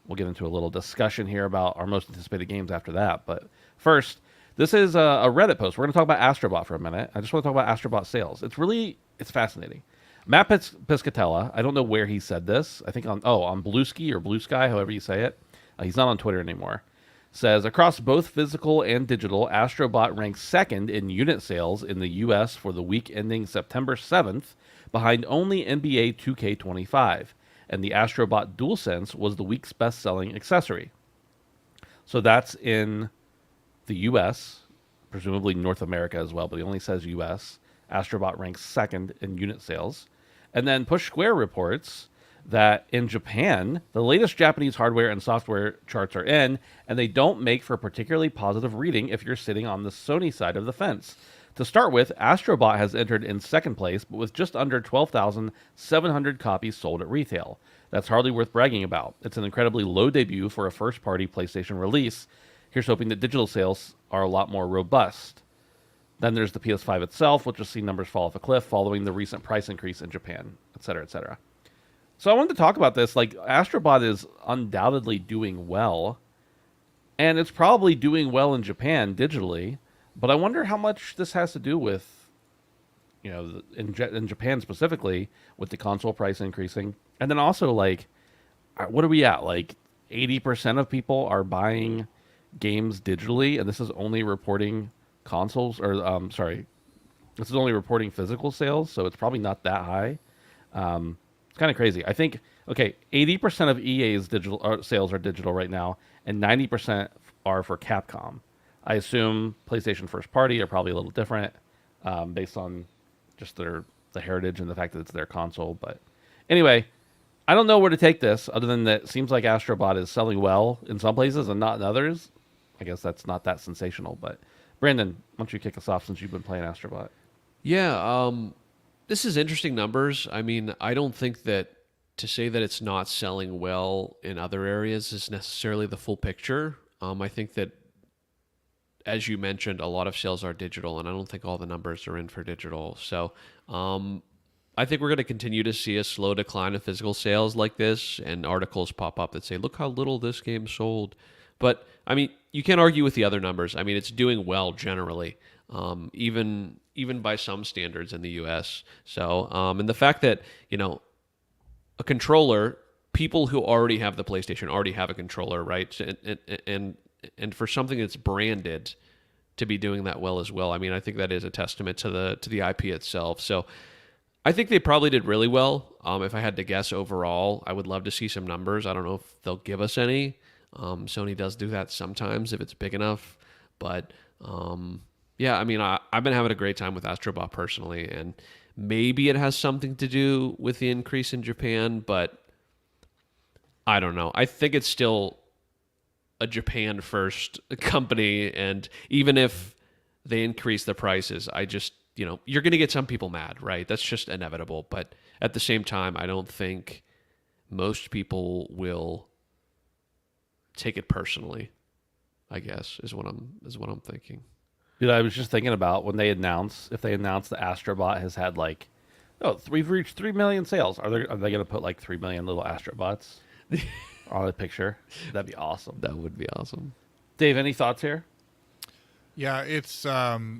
We'll get into a little discussion here about our most anticipated games after that. But first, this is a Reddit post. We're going to talk about Astro Bot for a minute. I just want to talk about Astro Bot sales. It's fascinating. Matt Piscatella, I don't know where he said this. I think on Bluesky or Blue Sky, however you say it. He's not on Twitter anymore. Says, across both physical and digital, Astro Bot ranks second in unit sales in the U.S. for the week ending September 7th, behind only NBA 2K25. And the Astro Bot DualSense was the week's best-selling accessory. So that's in the U.S., presumably North America as well, but he only says U.S. Astro Bot ranks second in unit sales. And then Push Square reports that in Japan, the latest Japanese hardware and software charts are in, and they don't make for particularly positive reading if you're sitting on the Sony side of the fence. To start with, Astro Bot has entered in second place, but with just under 12,700 copies sold at retail. That's hardly worth bragging about. It's an incredibly low debut for a first-party PlayStation release. Here's hoping that digital sales are a lot more robust. Then there's the PS5 itself, which has seen numbers fall off a cliff following the recent price increase in Japan, etc., etc. So I wanted to talk about this. Like, Astro Bot is undoubtedly doing well, and it's probably doing well in Japan digitally, but I wonder how much this has to do with, in Japan specifically, with the console price increasing. And then also, like, what are we at? Like, 80% of people are buying games digitally, and this is only reporting consoles, or this is only reporting physical sales, so it's probably not that high. It's kind of crazy. I think, okay, 80% of EA's digital sales are digital right now, and 90% are for Capcom. I assume PlayStation first party are probably a little different, based on just the heritage and the fact that it's their console. But anyway, I don't know where to take this other than that it seems like Astro Bot is selling well in some places and not in others. I guess that's not that sensational. But Brandon, why don't you kick us off since you've been playing Astro Bot? Yeah, this is interesting numbers. I mean, I don't think that to say that it's not selling well in other areas is necessarily the full picture. I think that, as you mentioned, a lot of sales are digital, and I don't think all the numbers are in for digital. So I think we're going to continue to see a slow decline of physical sales like this, and articles pop up that say, look how little this game sold. But, I mean, you can't argue with the other numbers. I mean, it's doing well generally, even by some standards in the U.S. So, and the fact that, a controller, people who already have the PlayStation already have a controller, right? And for something that's branded to be doing that well as well, I mean, I think that is a testament to the IP itself. So I think they probably did really well. If I had to guess overall, I would love to see some numbers. I don't know if they'll give us any. Sony does do that sometimes if it's big enough. But yeah, I mean, I've been having a great time with Astro Bot personally, and maybe it has something to do with the increase in Japan, but I don't know. I think it's still a Japan first company, and even if they increase the prices, I just, you're going to get some people mad, right? That's just inevitable. But at the same time, I don't think most people will take it personally, I guess, is what I'm thinking. Dude, I was just thinking about if they announce the Astro Bot has had we've reached 3 million sales. Are they going to put 3 million little Astro Bots on a picture? That'd be awesome. That would be awesome. Dave, any thoughts here? Yeah, it's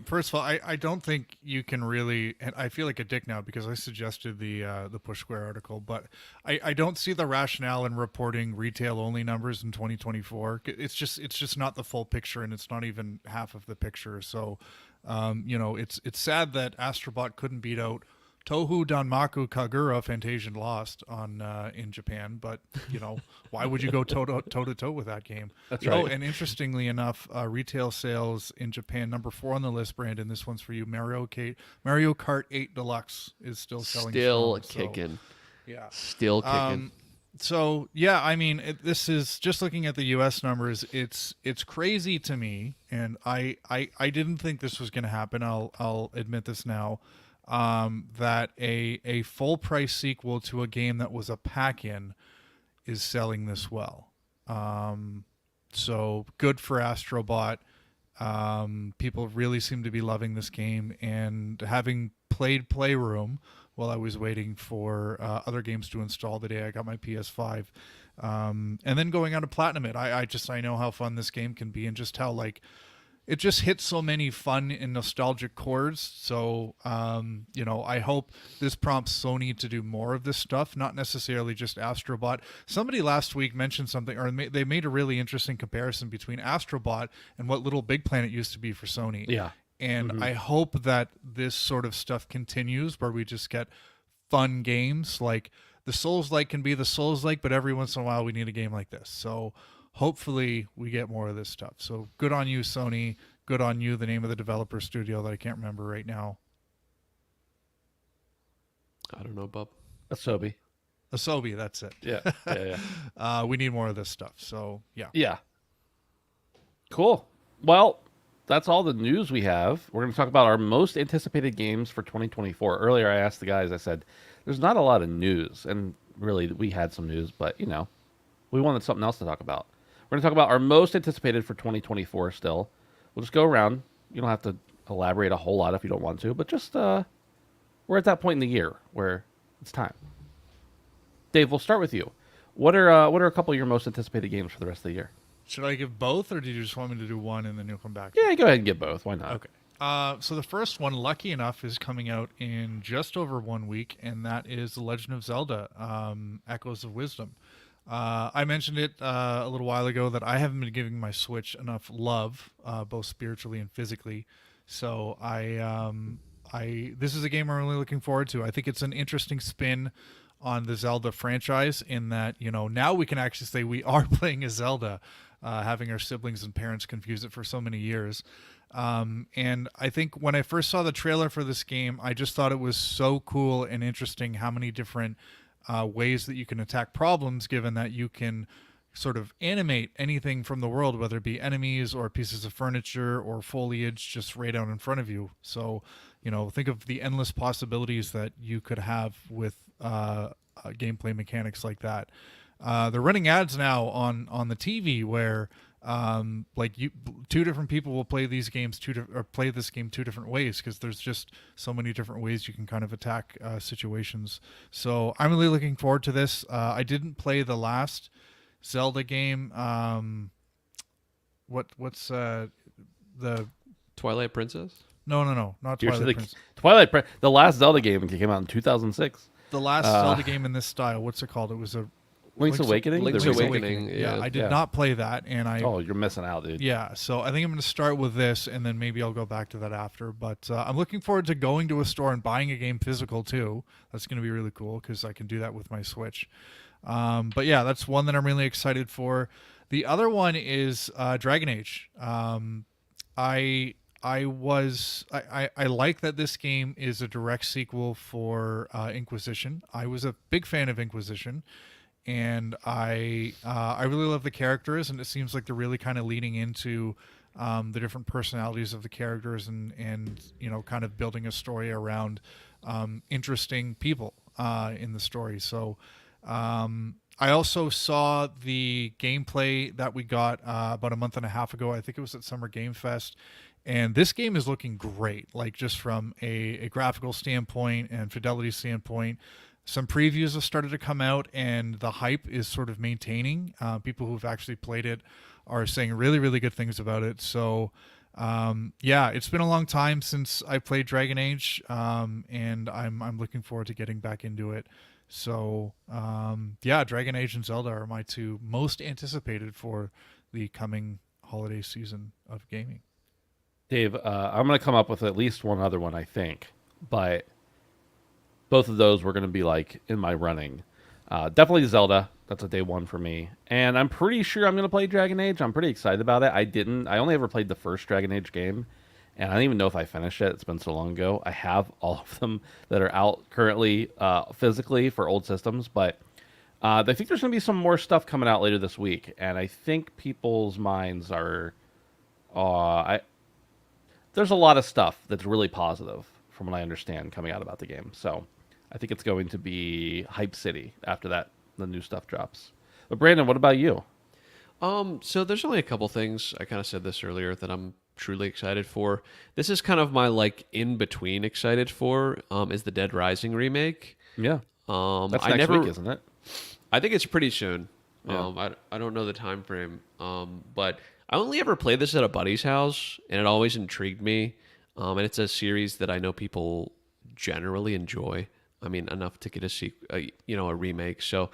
first of all, I don't think you can really, and I feel like a dick now because I suggested the Push Square article, but I don't see the rationale in reporting retail only numbers in 2024. It's just not the full picture, and it's not even half of the picture. So, it's sad that Astro Bot couldn't beat out Touhou Danmaku Kagura Fantasian Lost on in Japan, but why would you go toe to toe with that game? That's right. Oh, and interestingly enough, retail sales in Japan, number 4 on the list, Brandon. This one's for you. Mario Kart 8 Deluxe is still selling. Still kicking. So, yeah. Still kicking. So yeah, I mean, this is just looking at the U.S. numbers. It's crazy to me, and I didn't think this was going to happen. I'll admit this now. That a full price sequel to a game that was a pack-in is selling this well. So good for Astro Bot. People really seem to be loving this game, and having played Playroom while I was waiting for other games to install the day I got my PS5, and then going on to Platinum it, I know how fun this game can be, and just how it just hits so many fun and nostalgic chords. So, I hope this prompts Sony to do more of this stuff, not necessarily just Astro Bot. Somebody last week mentioned something, or they made a really interesting comparison between Astro Bot and what Little Big Planet used to be for Sony. Yeah. And I hope that this sort of stuff continues, where we just get fun games. Like the Souls-like can be the Souls-like, but every once in a while we need a game like this. So hopefully we get more of this stuff. So good on you, Sony. Good on you, the name of the developer studio that I can't remember right now. I don't know, Bob. Asobi, that's it. Yeah. We need more of this stuff. So, yeah. Yeah. Cool. Well, that's all the news we have. We're going to talk about our most anticipated games for 2024. Earlier, I asked the guys, I said, there's not a lot of news. And really, we had some news, but, we wanted something else to talk about. We're going to talk about our most anticipated for 2024 still. We'll just go around. You don't have to elaborate a whole lot if you don't want to, but just we're at that point in the year where it's time. Dave, we'll start with you. What are a couple of your most anticipated games for the rest of the year? Should I give both, or do you just want me to do one and then you'll come back? Yeah, go ahead and give both. Why not? Okay. So the first one, lucky enough, is coming out in just over 1 week, and that is The Legend of Zelda, Echoes of Wisdom. I mentioned it a little while ago that I haven't been giving my Switch enough love, both spiritually and physically. So this is a game I'm really looking forward to. I think it's an interesting spin on the Zelda franchise in that, now we can actually say we are playing a Zelda, having our siblings and parents confuse it for so many years. And I think when I first saw the trailer for this game, I just thought it was so cool and interesting how many different ways that you can attack problems, given that you can sort of animate anything from the world, whether it be enemies or pieces of furniture or foliage just right out in front of you. So, think of the endless possibilities that you could have with gameplay mechanics like that. They're running ads now on the TV where two different people will play these games play this game two different ways, because there's just so many different ways you can kind of attack situations. So I'm really looking forward to this. I didn't play the last Zelda game. What's the Twilight Princess? No, not Twilight Princess. The last Zelda game came out in 2006. The last Zelda game in this style. What's it called? It was a Link's Awakening. Link's Awakening. Yeah, I did not play that, and you're missing out, dude. Yeah, so I think I'm going to start with this, and then maybe I'll go back to that after. But I'm looking forward to going to a store and buying a game physical too. That's going to be really cool because I can do that with my Switch. But yeah, that's one that I'm really excited for. The other one is Dragon Age. I like that this game is a direct sequel for Inquisition. I was a big fan of Inquisition, and I really love the characters, and it seems like they're really kind of leaning into the different personalities of the characters, and kind of building a story around interesting people in the story. So I also saw the gameplay that we got about a month and a half ago. I think it was at Summer Game Fest. And this game is looking great, like just from a graphical standpoint and fidelity standpoint. Some previews have started to come out, and the hype is sort of maintaining. People who've actually played it are saying really, really good things about it. So, it's been a long time since I played Dragon Age, and I'm looking forward to getting back into it. So, Dragon Age and Zelda are my two most anticipated for the coming holiday season of gaming. Dave, I'm going to come up with at least one other one, I think, but both of those were going to be like in my running. Definitely Zelda. That's a day one for me. And I'm pretty sure I'm going to play Dragon Age. I'm pretty excited about it. I only ever played the first Dragon Age game, and I don't even know if I finished it. It's been so long ago. I have all of them that are out currently physically for old systems, but I think there's going to be some more stuff coming out later this week, and I think people's minds are... there's a lot of stuff that's really positive, from what I understand, coming out about the game. So I think it's going to be Hype City after that, the new stuff drops. But Brandon, what about you? So there's only a couple things. I kind of said this earlier that I'm truly excited for. This is kind of my in between excited for. Is the Dead Rising remake? Yeah. That's next week, isn't it? I think it's pretty soon. Yeah. I don't know the time frame. But I only ever played this at a buddy's house, and it always intrigued me. And it's a series that I know people generally enjoy. I mean, enough to get a remake. So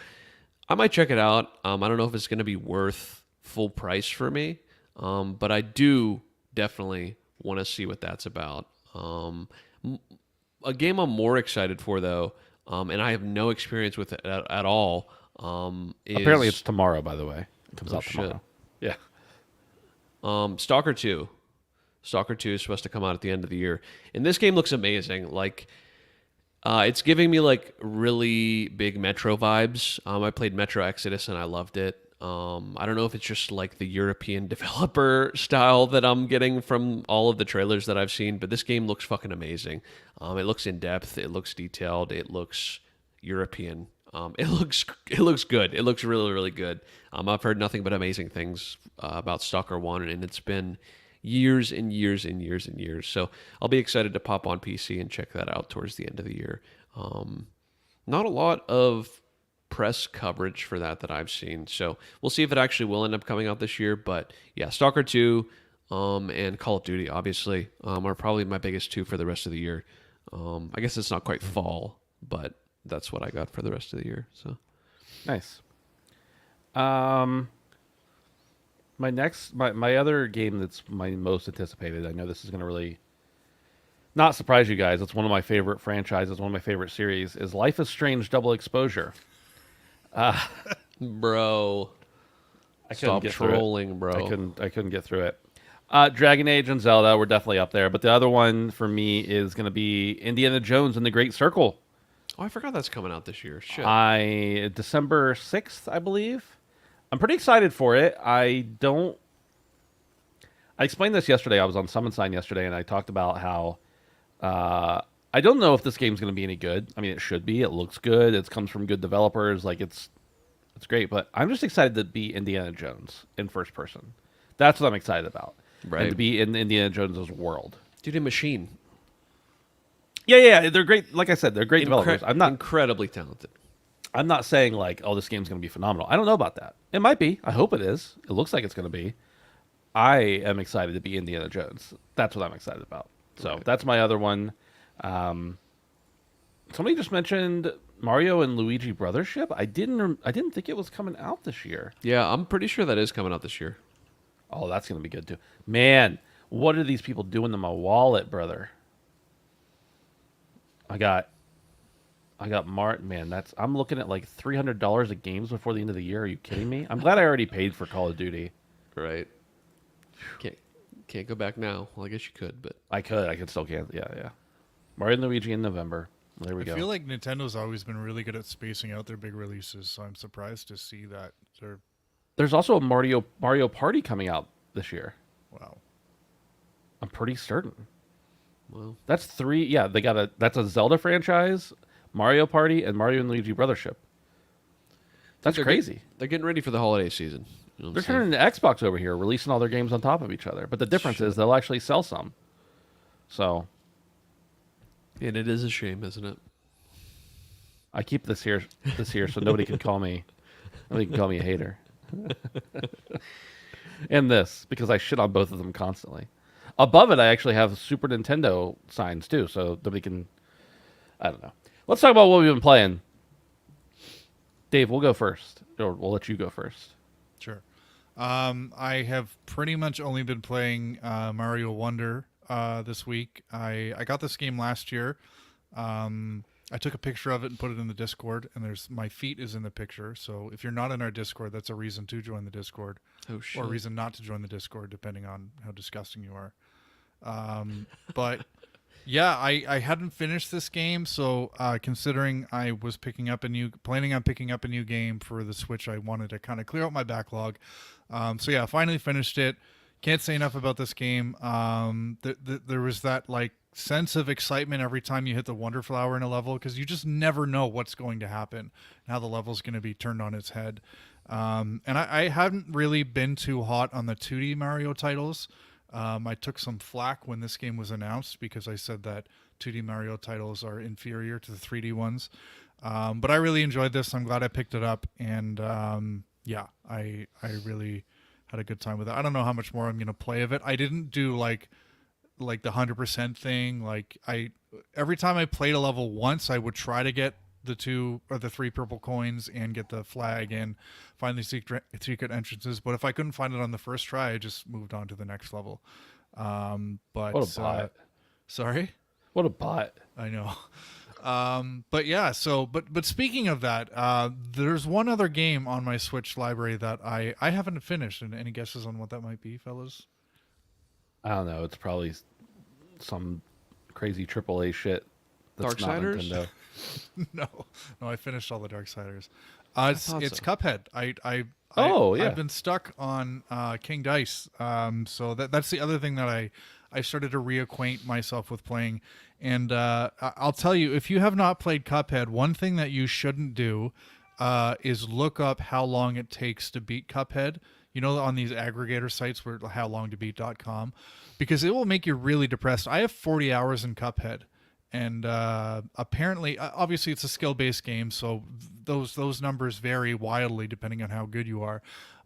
I might check it out. I don't know if it's going to be worth full price for me, but I do definitely want to see what that's about. A game I'm more excited for, though, and I have no experience with it at all. Apparently, it's tomorrow. By the way, it comes out tomorrow. Yeah. Stalker 2. Stalker 2 is supposed to come out at the end of the year. And this game looks amazing. It's giving me really big Metro vibes. I played Metro Exodus and I loved it. I don't know if it's just the European developer style that I'm getting from all of the trailers that I've seen, but this game looks fucking amazing. It looks in depth. It looks detailed. It looks European. It looks good. It looks really, really good. I've heard nothing but amazing things about Stalker 1, and it's been years and years and years and years. So I'll be excited to pop on PC and check that out towards the end of the year. Not a lot of press coverage for that I've seen. So we'll see if it actually will end up coming out this year. But yeah, Stalker 2 and Call of Duty, obviously, are probably my biggest two for the rest of the year. I guess it's not quite fall, but that's what I got for the rest of the year. So nice. Um, my other game that's my most anticipated. I know this is going to really not surprise you guys. It's one of my favorite franchises, one of my favorite series. Is Life is Strange Double Exposure. Bro. I couldn't Stop get through it. trolling, bro. I couldn't get through it. Dragon Age and Zelda were definitely up there, but the other one for me is going to be Indiana Jones and the Great Circle. Oh, I forgot that's coming out this year. Shit. December 6th, I believe. I'm pretty excited for it. I explained this yesterday. I was on Summon Sign yesterday, and I talked about how I don't know if this game's going to be any good. I mean, it should be. It looks good. It comes from good developers. Like it's great. But I'm just excited to be Indiana Jones in first person. That's what I'm excited about. Right. And to be in Indiana Jones' world. Dude, a machine. Yeah, they're great. Like I said, they're great developers. I'm not incredibly talented. I'm not saying like, oh, this game's going to be phenomenal. I don't know about that. It might be. I hope it is. It looks like it's going to be. I am excited to be Indiana Jones. That's what I'm excited about. So Right. that's my other one. Somebody just mentioned Mario and Luigi Brothership. I didn't think it was coming out this year. Yeah, I'm pretty sure that is coming out this year. Oh, that's going to be good too. Man, what are these people doing to my wallet, brother? I got man, I'm looking at like $300 of games before the end of the year. Are you kidding me? I'm glad I already paid for Call of Duty. Right. Can't go back now. Well, I guess you could, but I could still can. Yeah. Mario and Luigi in November. There we go. I feel like Nintendo's always been really good at spacing out their big releases, so I'm surprised to see that they're There's also a Mario Party coming out this year. wow. I'm pretty certain. well, That's three. Yeah, that's a Zelda franchise, Mario Party, and Mario and Luigi Brothership. That's they're crazy. they're getting ready for the holiday season. You know what They're I'm saying? turning to Xbox over here, releasing all their games on top of each other. But the difference is they'll actually sell some. So And it is a shame, isn't it? I keep this here so nobody can call me a hater. And this, because I shit on both of them constantly. Above it I actually have Super Nintendo signs too, so nobody can I don't know. Let's talk about what we've been playing. Dave, we'll go first. Or we'll let you go first. Sure. I have pretty much only been playing Mario Wonder this week. I got this game last year. I took a picture of it and put it in the Discord, and my feet is in the picture. So if you're not in our Discord, that's a reason to join the Discord, Oh shit. or a reason not to join the Discord, depending on how disgusting you are. But yeah, I hadn't finished this game, so considering I was planning on picking up a new game for the Switch, I wanted to kind of clear out my backlog. So yeah, I finally finished it. Can't say enough about this game. There was that like sense of excitement every time you hit the Wonder Flower in a level, because you just never know what's going to happen and how the level's going to be turned on its head. And I haven't really been too hot on the 2D Mario titles. I took some flack when this game was announced because I said that 2D Mario titles are inferior to the 3D ones. But I really enjoyed this. I'm glad I picked it up. And yeah, I really had a good time with it. I don't know how much more I'm going to play of it. I didn't do like the 100% thing. Like every time I played a level once, I would try to get the 2 or the 3 purple coins and get the flag and find the secret entrances. But if I couldn't find it on the first try, I just moved on to the next level. But What a bot. Sorry? What a bot. I know. But yeah, but speaking of that, there's one other game on my Switch library that I haven't finished. And any guesses on what that might be, fellas? I don't know. It's probably some crazy AAA shit. That's not Darksiders? Nintendo. No, I finished all the Darksiders. It's thought so. Cuphead. I've been stuck on King Dice. So that's the other thing that I started to reacquaint myself with playing. And I'll tell you, if you have not played Cuphead, one thing that you shouldn't do is look up how long it takes to beat Cuphead. You know, on these aggregator sites where howlongtobeat.com, because it will make you really depressed. I have 40 hours in Cuphead. And apparently, obviously, it's a skill-based game, so those numbers vary wildly depending on how good you are.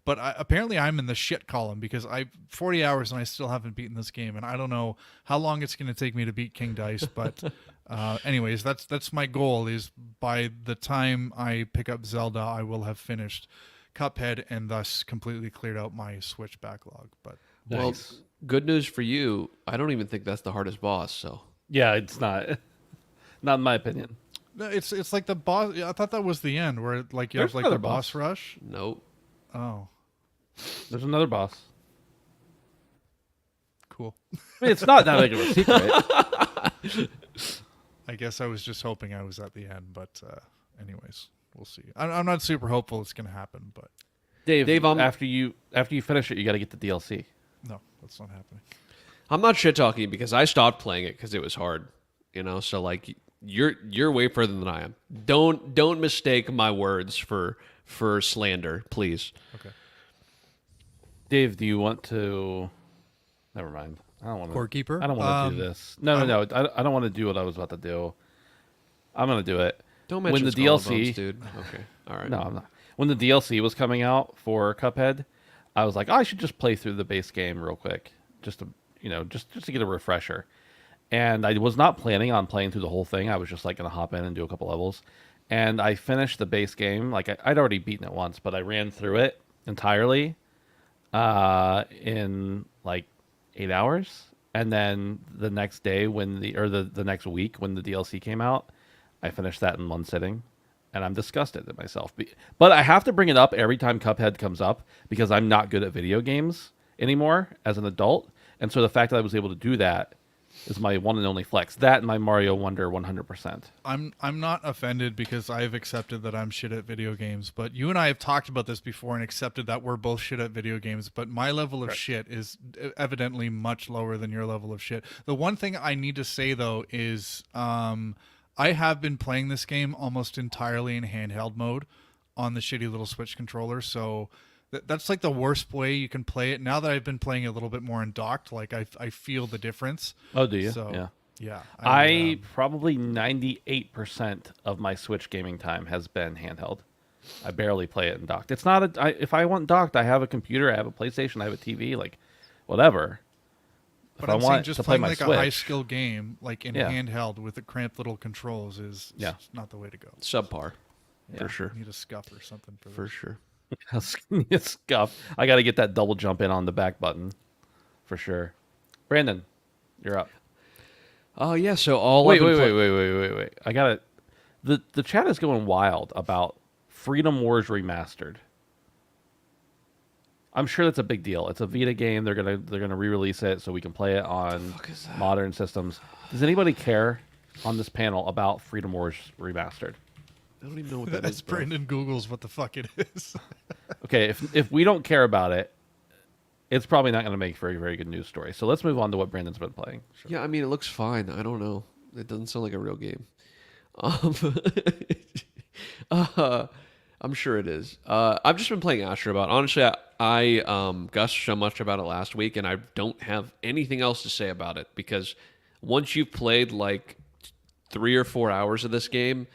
But apparently, I'm in the shit column because 40 hours and I still haven't beaten this game, and I don't know how long it's going to take me to beat King Dice. But anyways, that's my goal. Is by the time I pick up Zelda, I will have finished Cuphead and thus completely cleared out my Switch backlog. But Well, Nice. good news for you. I don't even think that's the hardest boss. So Yeah, it's not. Not in my opinion. no, it's like the boss. I thought that was the end where like you There's have like another the boss boss. rush. nope. Oh, There's another boss. cool. I mean, it's not that big of a secret. I guess I was just hoping I was at the end, but anyways, we'll see. I'm not super hopeful it's gonna happen, but Dave, I'm- after you finish it, you got to get the DLC. no, that's not happening. I'm not shit talking because I stopped playing it because it was hard. You know, so like you're way further than I am. Don't mistake my words for slander, please. Okay. Dave, do you want to? Never mind. I don't want to. Corekeeper? I don't want to do this. No. I don't want to do what I was about to do. I'm gonna do it. Don't When mention the Skull and DLC Bones, dude. Okay, all right. No, I'm not. When the DLC was coming out for Cuphead, I was like, I should just play through the base game real quick, just to just to get a refresher. And I was not planning on playing through the whole thing. I was just like gonna hop in and do a couple levels. And I finished the base game. Like I'd already beaten it once, but I ran through it entirely in like 8 hours. And then the next day the next week when the DLC came out, I finished that in one sitting. And I'm disgusted at myself. But I have to bring it up every time Cuphead comes up because I'm not good at video games anymore as an adult. And so the fact that I was able to do that is my one and only flex. That and my Mario Wonder 100%. I'm not offended because I've accepted that I'm shit at video games, but you and I have talked about this before and accepted that we're both shit at video games, but my level of shit is evidently much lower than your level of shit. The one thing I need to say though is I have been playing this game almost entirely in handheld mode on the shitty little Switch controller, so that's like the worst way you can play it. Now that I've been playing a little bit more in docked, like I feel the difference. Oh, do you? So, Yeah. yeah. I probably 98% of my Switch gaming time has been handheld. I barely play it in docked. It's not if I want docked, I have a computer, I have a PlayStation, I have a TV, like whatever. But If I'm I saying want just to play playing my like Switch, a high skill game, like in Yeah. handheld with the cramped little controls, is not the way to go. Subpar, Yeah. for sure, You need a scuff or something for for this. sure. it's scuff. I got to get that double jump in on the back button for sure. Brandon, you're up. Oh yeah. So all Wait. I've been Wait. I got it. The chat is going wild about Freedom Wars Remastered. I'm sure that's a big deal. It's a Vita game. They're gonna re-release it so we can play it on fuck is that? modern systems. Does anybody care on this panel about Freedom Wars Remastered? I don't even know what that That's is. Bro. Brandon Googles what the fuck it is. Okay, if we don't care about it, it's probably not going to make very, very good news story. So let's move on to what Brandon's been playing. Yeah, I mean, it looks fine. I don't know. It doesn't sound like a real game. Um, I'm sure it is. I've just been playing Astro Bot. Honestly, I gushed so much about it last week, and I don't have anything else to say about it because once you've played like 3 or 4 hours of this game,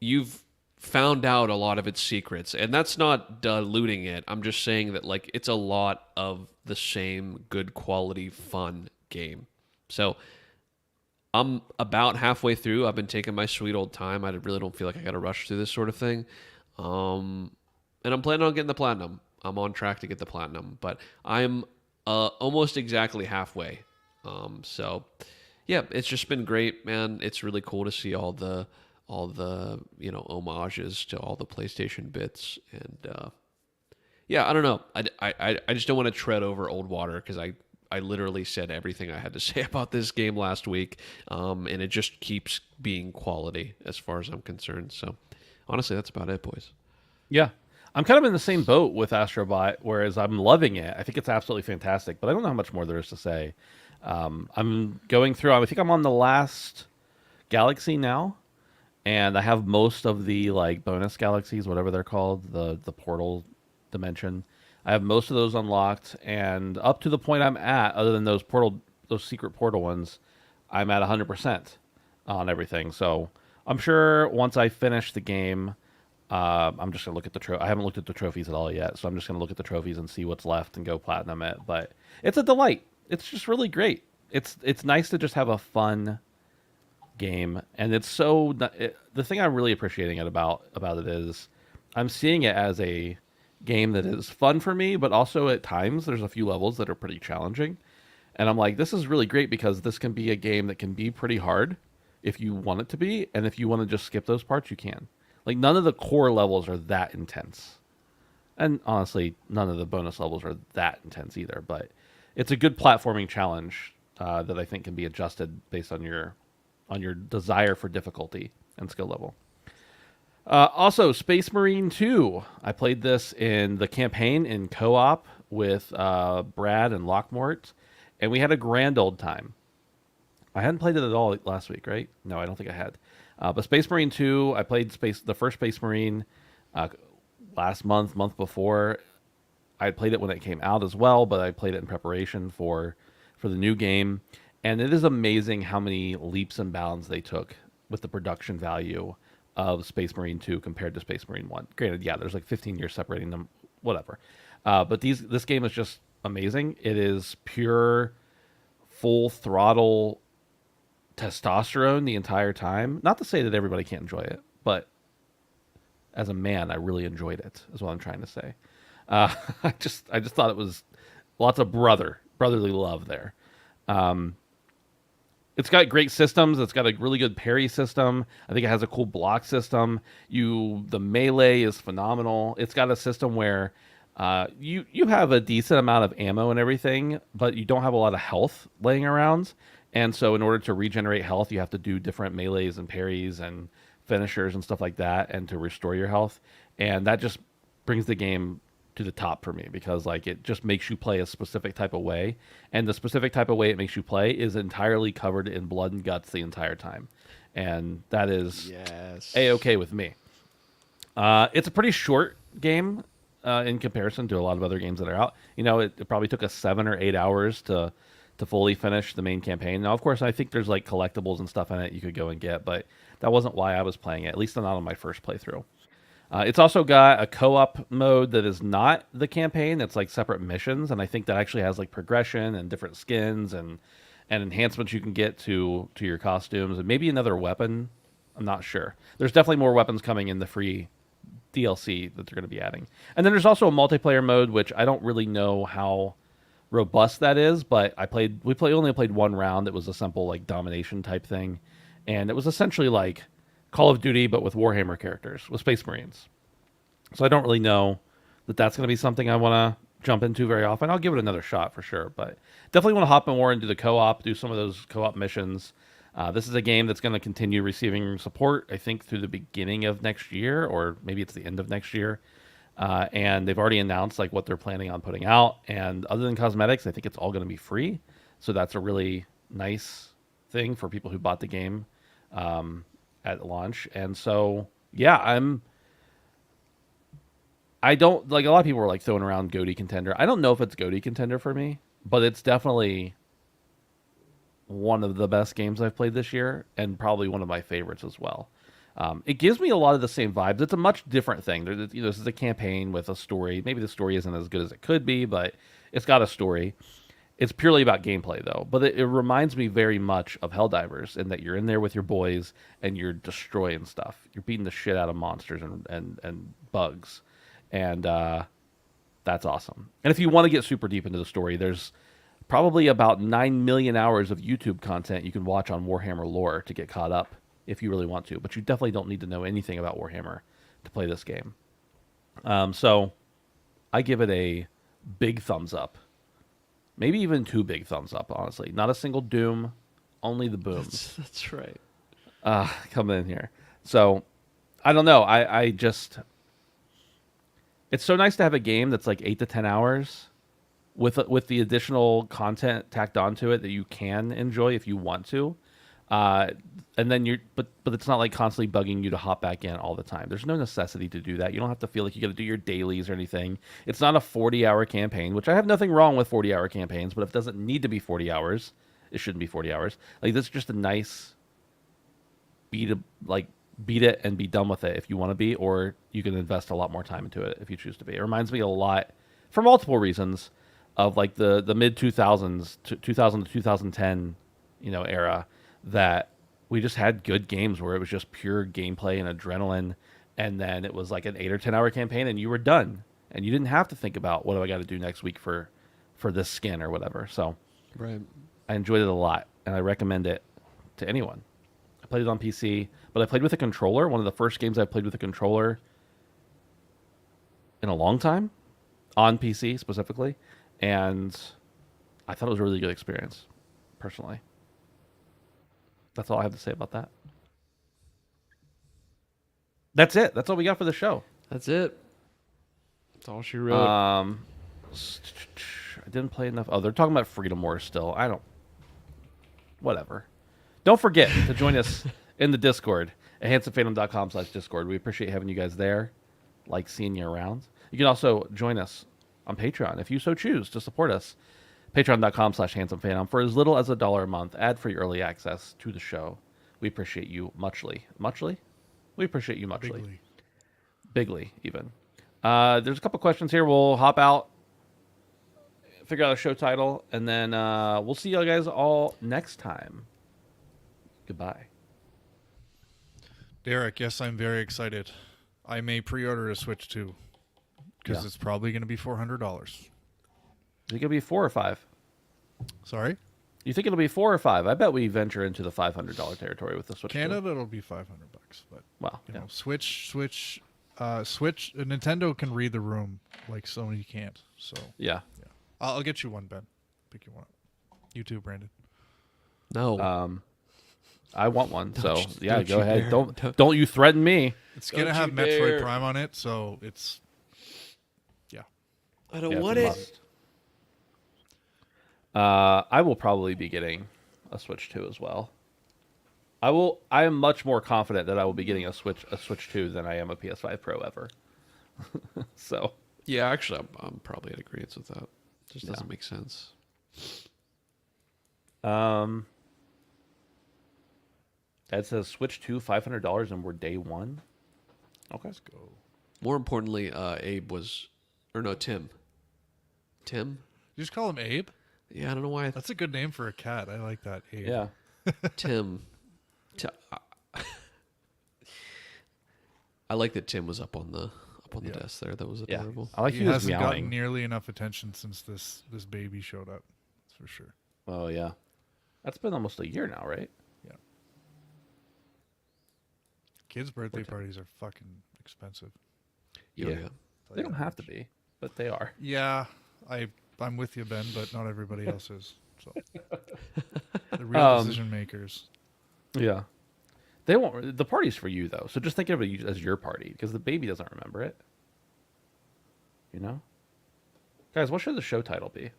you've found out a lot of its secrets, and that's not diluting it. I'm just saying that like it's a lot of the same good quality fun game. So I'm about halfway through. I've been taking my sweet old time. I really don't feel like I got to rush through this sort of thing. And I'm planning on getting the platinum. I'm on track to get the platinum, but I'm almost exactly halfway. So yeah, it's just been great, man. It's really cool to see all the homages to all the PlayStation bits, and yeah, I don't know. I just don't want to tread over old water because I literally said everything I had to say about this game last week, and it just keeps being quality as far as I'm concerned. So honestly, that's about it, boys. Yeah. I'm kind of in the same boat with Astro Bot, whereas I'm loving it. I think it's absolutely fantastic, but I don't know how much more there is to say. I'm going through, I think I'm on the last galaxy now, and I have most of the like bonus galaxies, whatever they're called, the portal dimension. I have most of those unlocked, and up to the point I'm at, other than those secret portal ones, I'm at 100% on everything. So I'm sure once I finish the game, I'm just gonna look at the I haven't looked at the trophies at all yet, so I'm just gonna look at the trophies and see what's left and go platinum it. But it's a delight. It's just really great. It's nice to just have a fun game, and it's so the thing I'm really appreciating about it is I'm seeing it as a game that is fun for me, but also at times there's a few levels that are pretty challenging. And I'm like, this is really great because this can be a game that can be pretty hard if you want it to be, and if you want to just skip those parts, you can. Like none of the core levels are that intense. And honestly, none of the bonus levels are that intense either, but it's a good platforming challenge that I think can be adjusted based on your desire for difficulty and skill level. Also, Space Marine 2. I played this in the campaign in co-op with Brad and Lockmort, and we had a grand old time. I hadn't played it at all last week, right? No, I don't think I had. But Space Marine 2, I played the first Space Marine last month before. I played it when it came out as well, but I played it in preparation for the new game. And it is amazing how many leaps and bounds they took with the production value of Space Marine 2 compared to Space Marine 1. Granted, yeah, there's like 15 years separating them, whatever. But this game is just amazing. It is pure, full throttle testosterone the entire time. Not to say that everybody can't enjoy it, but as a man, I really enjoyed it, is what I'm trying to say. I just thought it was lots of brotherly love there. It's got great systems. It's got a really good parry system. I think it has a cool block system. The melee is phenomenal. It's got a system where you have a decent amount of ammo and everything, but you don't have a lot of health laying around. And so in order to regenerate health, you have to do different melees and parries and finishers and stuff like that, and to restore your health. And that just brings the game to the top for me, because like it just makes you play a specific type of way, and the specific type of way it makes you play is entirely covered in blood and guts the entire time, and that is a-okay with me. It's a pretty short game in comparison to a lot of other games that are out. It probably took us 7 or 8 hours to fully finish the main campaign. Now, of course, I think there's like collectibles and stuff in it you could go and get, but that wasn't why I was playing it, at least not on my first playthrough. It's also got a co-op mode that is not the campaign. It's like separate missions, and I think that actually has like progression and different skins and enhancements you can get to your costumes, and maybe another weapon. I'm not sure. There's definitely more weapons coming in the free DLC that they're going to be adding. And then there's also a multiplayer mode, which I don't really know how robust that is, but we only played one round. It was a simple like domination type thing, and it was essentially like Call of Duty, but with Warhammer characters, with Space Marines. So I don't really know that that's going to be something I want to jump into very often. I'll give it another shot for sure, but definitely want to hop in more into the co-op, do some of those co-op missions. This is a game that's going to continue receiving support, I think, through the beginning of next year, or maybe it's the end of next year. And they've already announced like what they're planning on putting out. And other than cosmetics, I think it's all going to be free. So that's a really nice thing for people who bought the game at launch. And so, yeah, I don't like, a lot of people were like throwing around GOTY contender. I don't know if it's GOTY contender for me, but it's definitely one of the best games I've played this year, and probably one of my favorites as well. It gives me a lot of the same vibes. It's a much different thing. This is a campaign with a story. Maybe the story isn't as good as it could be, but it's got a story. It's purely about gameplay, though. But it reminds me very much of Helldivers, in that you're in there with your boys and you're destroying stuff. You're beating the shit out of monsters and bugs. And that's awesome. And if you want to get super deep into the story, there's probably about 9 million hours of YouTube content you can watch on Warhammer lore to get caught up if you really want to. But you definitely don't need to know anything about Warhammer to play this game. So I give it a big thumbs up. Maybe even 2 big thumbs up, honestly. Not a single doom, only the booms. That's right. Coming in here. So, I don't know. I just... It's so nice to have a game that's like 8 to 10 hours with the additional content tacked onto it that you can enjoy if you want to. And then but it's not like constantly bugging you to hop back in all the time. There's no necessity to do that. You don't have to feel like you got to do your dailies or anything. It's not a 40-hour campaign, which I have nothing wrong with 40-hour campaigns, but if it doesn't need to be 40 hours, it shouldn't be 40 hours. Like, this is just a nice beat it and be done with it if you want to be, or you can invest a lot more time into it if you choose to be. It reminds me a lot, for multiple reasons, of like the mid 2000s, 2000 to 2010, era, that we just had good games where it was just pure gameplay and adrenaline and then it was like an 8 or 10 hour campaign, and you were done, and you didn't have to think about what do I got to do next week for this skin or whatever. So Right. I enjoyed it a lot, and I recommend it to anyone. I played it on PC, but I played with a controller. One of the first games I played with a controller in a long time, on PC specifically, and I thought it was a really good experience, personally. That's all I have to say about that. That's it. That's all we got for the show. That's it. That's all she wrote. I didn't play enough. Oh, they're talking about Freedom Wars still. I don't. Whatever. Don't forget to join us in the Discord at handsomephantom.com/Discord. We appreciate having you guys there. Like seeing you around. You can also join us on Patreon if you so choose to support us. Patreon.com/handsomephantom for as little as $1 a month. Ad-free early access to the show. We appreciate you muchly. Muchly? We appreciate you muchly. Bigly, even. There's a couple questions here. We'll hop out, figure out a show title, and then we'll see you guys all next time. Goodbye. Derek, yes, I'm very excited. I may pre-order a Switch 2 because it's probably going to be $400. You think it'll be 4 or 5? Sorry? You think it'll be 4 or 5? I bet we venture into the $500 territory with the Switch. Canada, it'll be $500, but Wow. you know, Switch, Nintendo can read the room like Sony can't. So Yeah. I'll get you one, Ben. Pick you one up. You too, Brandon. No. I want one. So yeah, don't go you ahead. dare. Don't you threaten me. It's gonna Don't have you Metroid dare. Prime on it, so it's I don't Yeah, want it's a it. must. I will probably be getting a Switch 2 as well. I am much more confident that I will be getting a Switch 2 than I am a PS5 Pro ever. So Yeah, actually, I'm probably in agreement with that. Just doesn't make sense. Ed says Switch 2 $500 and we're day one. Okay. let's go. More importantly, Abe was, or no, Tim. Tim? You just call him Abe? Yeah, I don't know why. That's a good name for a cat. I like that. Abe. Yeah. Tim. I like that Tim was up on the desk there. That was Yeah. adorable. I like He he was hasn't gotten meowing. nearly enough attention since this baby showed up. That's for sure. Oh yeah. That's been almost a year now, right? Yeah. Kids' birthday parties are fucking expensive. Yeah. They don't have to be, but they are. Yeah, I'm with you, Ben, but not everybody else is. So the real decision makers. Yeah. They won't. The party's for you though, so just think of it as your party because the baby doesn't remember it. You know, guys, what should the show title be?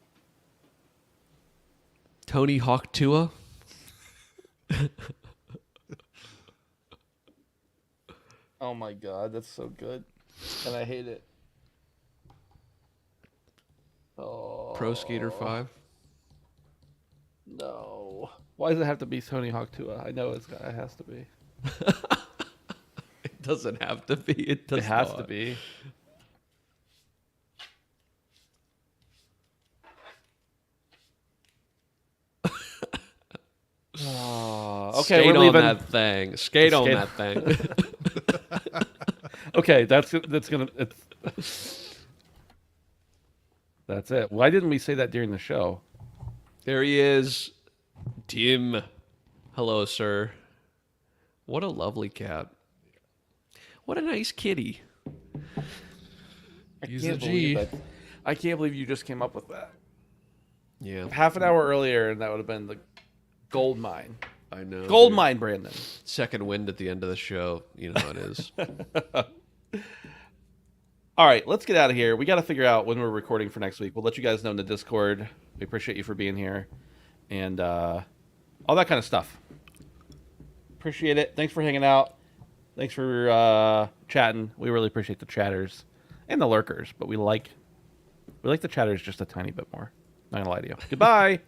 Tony Hawk Tua? Oh my god, that's so good, and I hate it. Oh Pro Skater 5? no! Why does it have to be Tony Hawk 2? I know it has to be. It doesn't have to be. It does It has not. to be. Oh, okay, Skate we're on leaving. that thing. Skate on Skate- that thing. Okay, that's gonna. That's it. Why didn't we say that during the show? There he is. Tim. Hello, sir. What a lovely cat. What a nice kitty. He's a G. I can't believe you just came up with that. Yeah. Half an hour earlier, and that would have been the gold mine. I know. Gold dude. mine, Brandon. Second wind at the end of the show. You know how it is. All right, let's get out of here. We got to figure out when we're recording for next week. We'll let you guys know in the Discord. We appreciate you for being here and all that kind of stuff. Appreciate it. Thanks for hanging out. Thanks for chatting. We really appreciate the chatters and the lurkers, but we like the chatters just a tiny bit more. Not gonna lie to you. Goodbye.